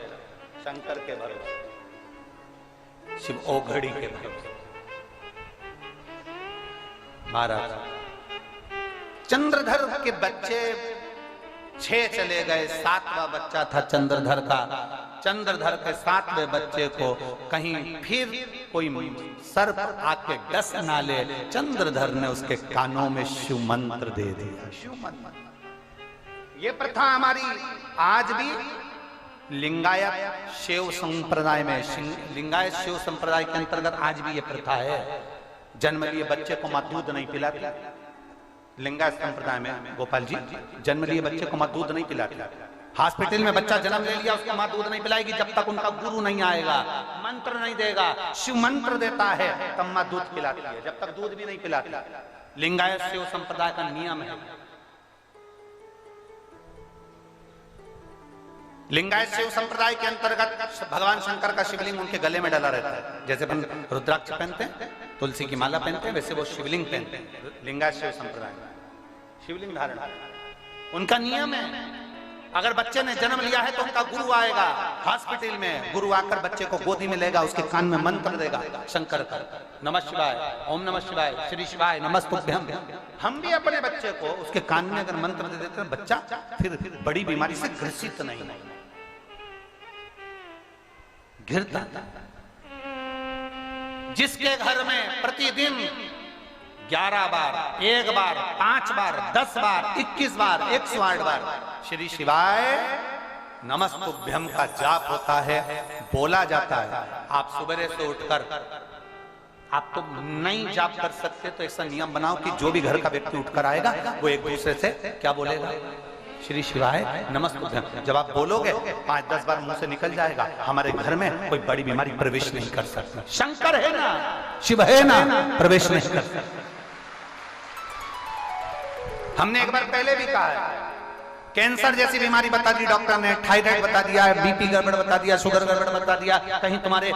शंकर के भरोसे, शिव ओघड़ी के भरोसे। महाराज चंद्रधर के बच्चे 6 चले गए, 7वां बच्चा था चंद्रधर का। चंद्रधर के 7वें बच्चे को कहीं फिर कोई सर्प आके डस ना ले, चंद्रधर ने उसके कानों में शिव मंत्र दे दिया। शिव मंत्र, ये प्रथा हमारी आज भी लिंगायत शिव संप्रदाय में, लिंगायत शिव संप्रदाय के अंतर्गत आज भी ये प्रथा है। जन्म लिए बच्चे को मां दूध नहीं पिलाती। लिंगायत संप्रदाय में गोपाल जी, जन्म लिए बच्चे को मां दूध नहीं पिलाती। हॉस्पिटल में बच्चा जन्म ले लिया, उसको मां दूध नहीं पिलाएगी जब तक उनका गुरु नहीं आएगा, मंत्र नहीं देगा। शिव मंत्र देता है तब मां दूध पिलाती है, जब तक दूध भी नहीं पिलाती। लिंगायत शिव संप्रदाय का नियम है। लिंगायत शिव संप्रदाय के अंतर्गत भगवान शंकर का शिवलिंग उनके गले में डाला रहता है। जैसे अपन रुद्राक्ष पहनते हैं, तुलसी की माला पहनते हैं, वैसे वो शिवलिंग पहनते हैं। लिंगायत शिव संप्रदाय में शिवलिंग धारण उनका नियम है। अगर बच्चे ने जन्म लिया है तो उनका गुरु आएगा हॉस्पिटल में, गुरु आकर बच्चे को गोदी में लेगा, उसके कान में मंत्र देगा शंकर का, नमः शिवाय, ओम नमः शिवाय, श्री शिवाय नमस्तुभ्यम। हम भी अपने बच्चे को उसके कान में अगर मंत्र दे देते हैं, बच्चा फिर बड़ी बीमारी से ग्रसित नहीं घिरता। जिसके घर में प्रतिदिन 11 बार, 1 बार, 5 बार, 10 बार, 21 बार, 108 बार श्री शिवाय नमस्तुभ्यम का जाप होता है, बोला जाता है, आप सुबह से उठकर, आप तो नहीं जाप कर सकते तो ऐसा नियम बनाओ कि जो भी घर का व्यक्ति उठकर आएगा वो एक दूसरे से क्या बोलेगा, श्री शिवाय नमस्तुभ्यम। जब आप बोलोगे 5-10 बार मुंह से निकल जाएगा, हमारे घर में कोई बड़ी बीमारी प्रवेश नहीं कर सकती। शंकर है ना, शिव है ना, प्रवेश नहीं कर सकती। हमने एक बार पहले भी कहा है, कैंसर जैसी बीमारी बता दी डॉक्टर ने, थायराइड बता दिया, बीपी गड़बड़ बता दिया, शुगर गड़बड़ बता दिया, कहीं तुम्हारे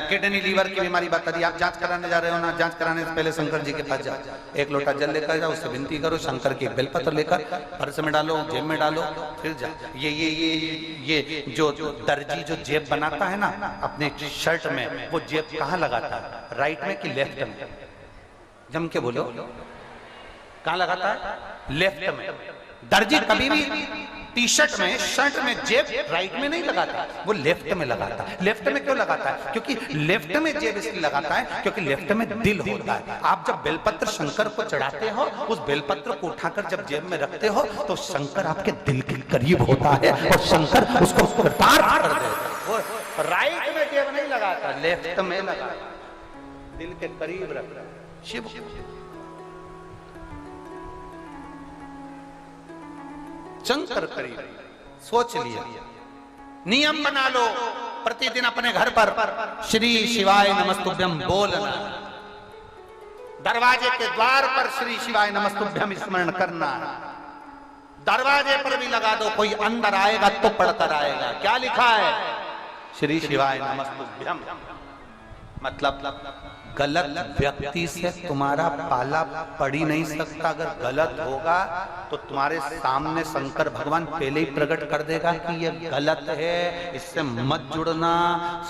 किडनी लीवर की बीमारी बता दी, आप जांच कराने जा रहे हो ना, जांच कराने से पहले शंकर जी के पास जाओ, 1 लोटा जल लेकर जाओ, उससे विनती करो, शंकर की बेलपत्र लेकर पर्स में डालो, जेब में डालो, फिर जाओ। ये जो दर्जी जो जेब बनाता है ना अपने शर्ट में, वो जेब कहाँ लगाता है, राइट में कि लेफ्ट में? जम के बोलो, कहाँ लगाता है? लेफ्ट में। दर्जी कभी भी टी शर्ट में, शर्ट में जेब राइट में नहीं लगाता, वो लेफ्ट में लगाता है। लेफ्ट में क्यों लगाता है? क्योंकि लेफ्ट में जेब इसलिए लगाता है क्योंकि लेफ्ट में दिल होता है। आप जब बेलपत्र शंकर को चढ़ाते हो, उस बेलपत्र को उठाकर जब जेब में रखते हो तो शंकर आपके दिल के करीब होता है और शंकर उसको पार कर देता है। वो राइट में जेब नहीं लगाता, लेफ्ट में लगाता, दिल के करीब रखता है। शिव शंकर करीब, सोच लिया, नियम बना लो, प्रतिदिन अपने घर पर श्री शिवाय नमस्तुभ्यम बोलना, दरवाजे के द्वार पर श्री शिवाय नमस्तुभ्यम स्मरण करना, दरवाजे पर भी लगा दो, कोई अंदर आएगा तो पढ़कर आएगा। क्या लिखा है? श्री शिवाय नमस्तुभ्यम। मतलब गलत व्यक्ति से तुम्हारा पाला पड़ ही नहीं सकता। अगर गलत होगा तो तुम्हारे सामने शंकर भगवान पहले ही प्रकट कर देगा कि ये गलत है, इससे मत जुड़ना।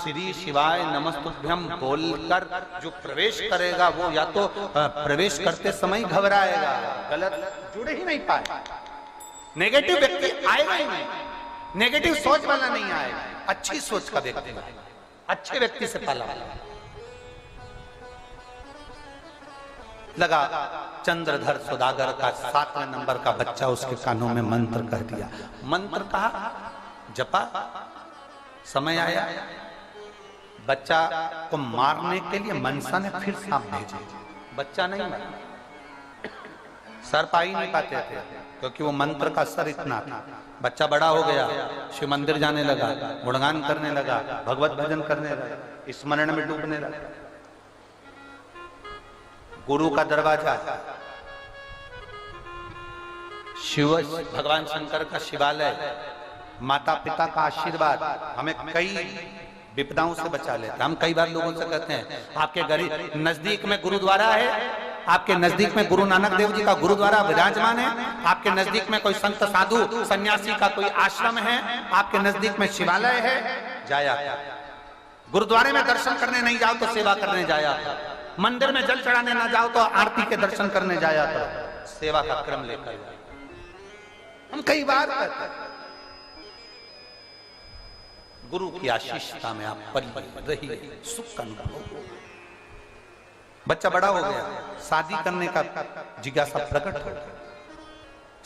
श्री शिवाय नमस्तुभ्यम बोलकर जो प्रवेश करेगा वो या तो प्रवेश करते समय घबराएगा, गलत जुड़ ही नहीं पाएगा, नेगेटिव व्यक्ति आएगा ही नहीं, नेगेटिव सोच वाला नहीं आएगा, अच्छी सोच का व्यक्ति, अच्छे व्यक्ति से पाला लगा। चंद्रधर सुदागर का 7वें नंबर का बच्चा उसके कानों में मंत्र कह दिया, मंत्र कहा, जपा, समय आया, बच्चा को मारने के लिए मनसा ने फिर सांप भेजे, बच्चा नहीं मरा, सर पा ही नहीं पाते थे क्योंकि वो मंत्र का असर इतना था। बच्चा बड़ा हो गया, शिव मंदिर जाने लगा, गुणगान करने लगा, भगवत भजन करने लगा, स्मरण में डूबने लगा। गुरु का दरवाजा, शिव भगवान शंकर का शिवालय, माता पिता का आशीर्वाद हमें कई विपदाओं से बचा लेता। हम कई बार लोगों से कहते हैं आपके गरीब नजदीक में गुरुद्वारा है, आपके नजदीक में गुरु नानक देव जी का गुरुद्वारा विराजमान है, आपके नजदीक में कोई संत साधु सन्यासी का कोई आश्रम है, आपके नजदीक में शिवालय है, जाया। गुरुद्वारे में दर्शन करने नहीं जाओ तो सेवा करने जाया, मंदिर में जल चढ़ाने ना जाओ तो आरती के दर्शन करने जाया करो, सेवा का क्रम लेकर। हम कई बार कहते हैं गुरु की आशीषता में आप पली रहिए, सुख का अनुभव। बच्चा बड़ा हो गया, शादी करने का जिज्ञासा प्रकट हो गया,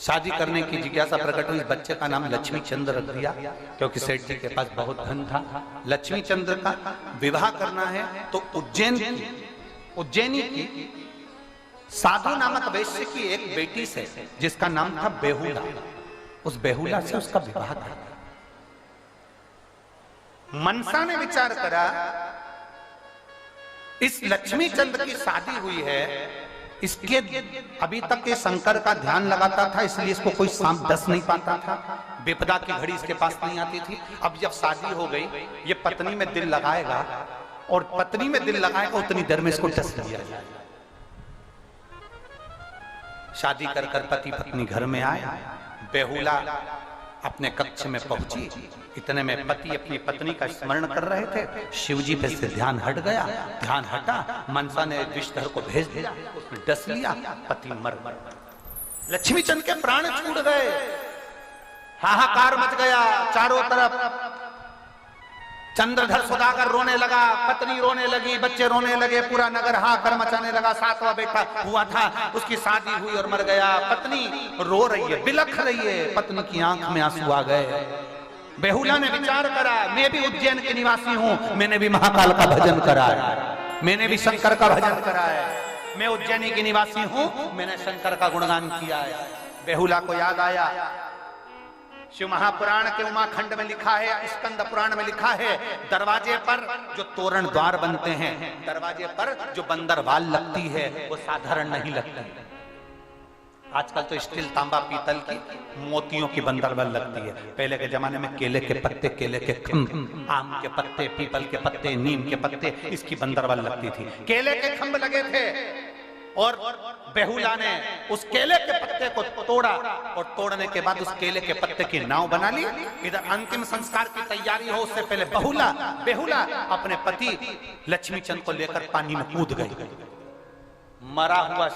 शादी करने की जिज्ञासा प्रकट हुई। बच्चे का नाम लक्ष्मी चंद्र रख दिया क्योंकि सेठ जी के पास बहुत धन था। लक्ष्मी चंद्र का विवाह करना है तो उज्जैनी की साधु नामक वैश्य की एक बेटी से, जिसका नाम था बेहुला, उस बेहुला से उसका विवाह था। मनसा ने विचार करा इस लक्ष्मी चंद्र की शादी हुई है, इसके अभी तक ये शंकर का ध्यान लगाता था, इसलिए इसको कोई सांप डस नहीं पाता था, विपदा की घड़ी इसके पास नहीं आती थी। अब जब शादी हो गई, ये पत्नी में दिल लगाएगा और पत्नी में दिल लगाएगा उतनी देर में इसको डस लिया जाएगा। शादी कर कर पति पत्नी घर में आए, बेहुला अपने कक्ष में पहुंची। इतने में पति अपनी पत्नी का स्मरण कर रहे थे, शिव जी पे से ध्यान हट गया। ध्यान हटा, मनसा ने विषधर को भेज दिया, उसने डस लिया, पति मर गया। लक्ष्मी चंद के प्राण छूट गए, हाहाकार मच गया चारों तरफ। चंद्रधर सुधाकर रोने लगा, पत्नी रोने लगी, बच्चे रोने लगे, पूरा नगर हाहाकार मचाने लगा। 7वां बेटा हुआ था, उसकी शादी हुई और मर गया। पत्नी रो रही है, बिलख रही है, पत्नी की आंख में आंसू आ गए। बेहुला ने विचार करा, मैं भी उज्जैन के निवासी हूं, मैंने भी महाकाल का भजन करा है, मैंने भी शंकर का भजन करा है, मैं उज्जैनी के निवासी हूं, मैंने शंकर का गुणगान किया है। बेहुला को याद आया, शिव महापुराण के उमाखंड में लिखा है, स्कंद पुराण में लिखा है, दरवाजे पर जो तोरण द्वार बनते हैं, दरवाजे पर जो बंदरवाल लगती है, वो साधारण नहीं लगती। आजकल तो स्टील, तांबा, पीतल की मोतियों की बंदरवाल लगती है। पहले के जमाने में केले के पत्ते, केले के खंभ, आम के पत्ते, पीपल के पत्ते, नीम के पत्ते, इसकी बंदरवाल लगती थी। केले के खंभ लगे थे और बेहुला ने उस केले के पत्ते को तोड़ा और तोड़ने के बाद उस केले के पत्ते की नाव बना ली। इधर अंतिम संस्कार की तैयारी हो, उससे पहले बेहुला अपने पति लक्ष्मी चंद को लेकर पानी में कूद गई। मरा हुआ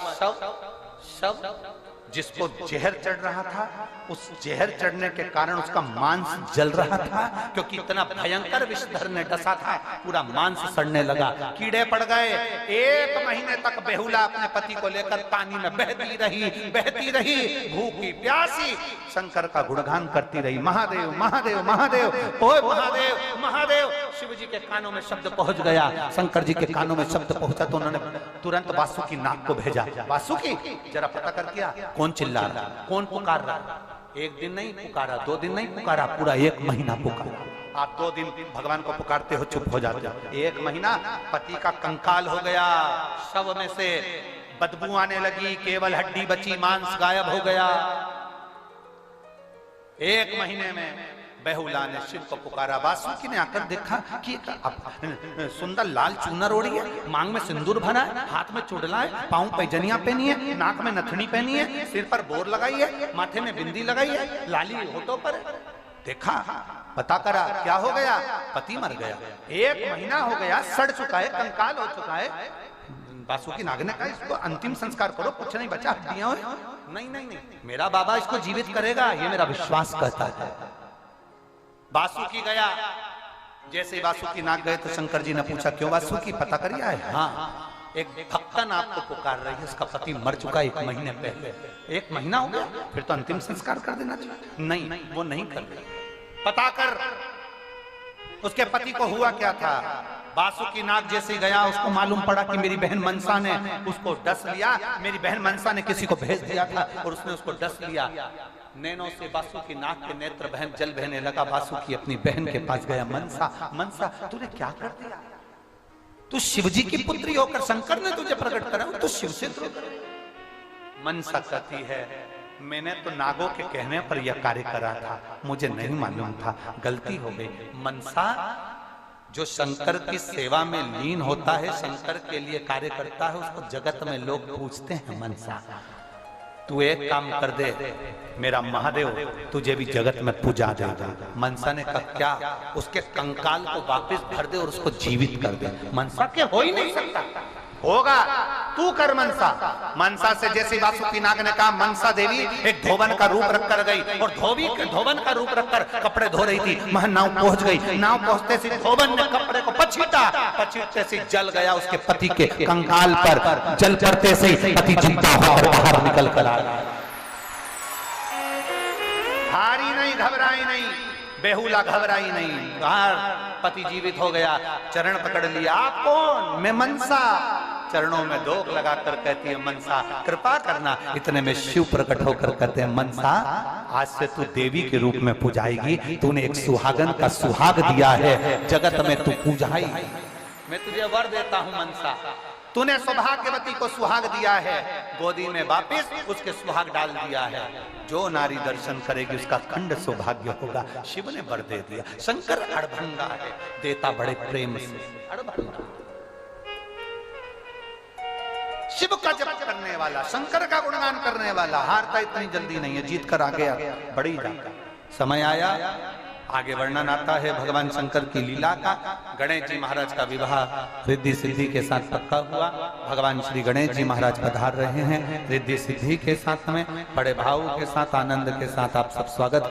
शव जिसको जहर चढ़ रहा था, उस जहर चढ़ने के कारण उसका मांस जल रहा था, क्योंकि इतना भयंकर विषधर ने डसा था, पूरा मांस सड़ने लगा, कीड़े पड़ गए। 1 महीने तक बेहुला अपने पति को लेकर पानी में बहती रही, भूखी प्यासी शंकर का गुणगान करती रही। महादेव महादेव महादेव, ओए महादेव महादेव। शिव जी के कानों में शब्द पहुंच गया, शंकर जी के कानों में शब्द पहुंचा तो उन्होंने तुरंत वासुकी नाग को भेजा। वासुकी, जरा पता कर दिया कौन चिल्ला रहा, कौन पुकार रहा। 1 दिन नहीं पुकारा, 2 दिन नहीं पुकारा, पूरा 1 महीना पुकारा। आप 2 दिन भगवान को पुकारते हो, चुप हो जाते हो। 1 महीना पति का कंकाल हो गया, शव में से बदबू आने लगी, केवल हड्डी बची, मांस गायब हो गया। 1 महीने में बेहुला ने शिव को पुकारा। वासुकी ने आकर देखा कि सुंदर लाल चूनर ओढ़ी है, मांग में सिंदूर भरा है, हाथ में चुड़ला है, पांव पैजनिया पहनी है, नाक में नथनी पहनी है, सिर पर बोर लगाई है, माथे में बिंदी लगाई है, लाली होठों पर। देखा, पता करा, क्या हो गया? पति मर गया। 1 महीना हो गया, सड़ चुका है, कंकाल हो चुका है। वासुकी नाग ने कहा इसको अंतिम संस्कार करो, कुछ नहीं बचा, हड्डियां हो। नहीं, मेरा बाबा इसको जीवित करेगा, ये मेरा विश्वास कहता है। वासुकी गया, जैसे वासुकी नाग गए तो शंकर जी ने पूछा, क्यों वासुकी, पता करिए? हाँ, एक भक्तन आपको पुकार रही है, उसका पति मर चुका 1 महीने पहले। 1 महीना हो गया, फिर तो अंतिम संस्कार कर देना चाहिए। नहीं, वो नहीं कर रही। पता कर उसके पति को हुआ क्या था। वासुकी नाग जैसे गया, उसको मालूम पड़ा कि मेरी बहन मनसा ने उसको डस लिया, मेरी बहन मनसा ने किसी को भेज दिया था और उसने उसको डस लिया। नैनों से वासुकी नाग के नेत्र बहन जल बहने लगा। वासुकी अपनी बहन के पास गया, मनसा तूने क्या कर दिया? तू शिव जी की पुत्री होकर शंकर ने तुझे प्रकट करा, तो शिव से मनसा कहती है, मैंने तो नागों के कहने पर यह कार्य करा था, मुझे नहीं मालूम था, गलती हो गई। मनसा, जो शंकर की सेवा में लीन होता है, शंकर के लिए कार्य करता है, उसको जगत में लोग पूछते हैं मनसा। तू एक काम कर दे, मेरा महादेव तुझे भी जगत में पूजा दे। मनसा ने कहा क्या? उसके कंकाल को वापस भर दे और उसको जीवित कर दे। मनसा के हो ही नहीं सकता, होगा, तू कर मनसा। मनसा से जैसे वासुकी नाग ने कहा, मनसा देवी एक धोबन का रूप रखकर गई और धोबन का रूप रखकर कपड़े धो रही थी। वहां नाव पहुंच गई, नाव पहुंचते से धोबन ने कपड़े को पछीटते से जल गया उसके पति के कंकाल पर। जल करते से पति जिंदा होकर बाहर निकल कर आ गया। हारी नहीं, घबराई नहीं, बेहुला घबराई नहीं, पति जीवित हो गया। चरण पकड़ लिया। आप कौन? मैं मनसा। चरणों में धोख लगाकर कहती है, मनसा कृपा करना। इतने में शिव प्रकट होकर कहते हैं, मनसा आज से तू देवी के रूप में पूजाएगी, तूने एक सुहागन का सुहाग दिया है, जगत में तू पूजाई। मैं तुझे वर देता हूं मनसा, तूने सौभाग्यवती को सुहाग दिया है, गोदी में वापिस उसके सुहाग डाल दिया है। जो नारी दर्शन करेगी उसका खंड सौभाग्य होगा। शिव ने वर दे दिया। शंकर अड़भंगा है, देता बड़े प्रेम से। अड़भंगा शिव का जप करने वाला, शंकर का गुणगान करने वाला हारता इतनी जल्दी नहीं है, जीत कर आगे बढ़ी जाता। समय आया, आगे वर्णन आता है भगवान शंकर की लीला का। गणेश जी महाराज का विवाह रिद्धि सिद्धि के साथ पक्का हुआ। भगवान श्री गणेश जी महाराज पधार रहे हैं रिद्धि सिद्धि के साथ में, बड़े भाव के साथ, आनंद के साथ आप सब स्वागत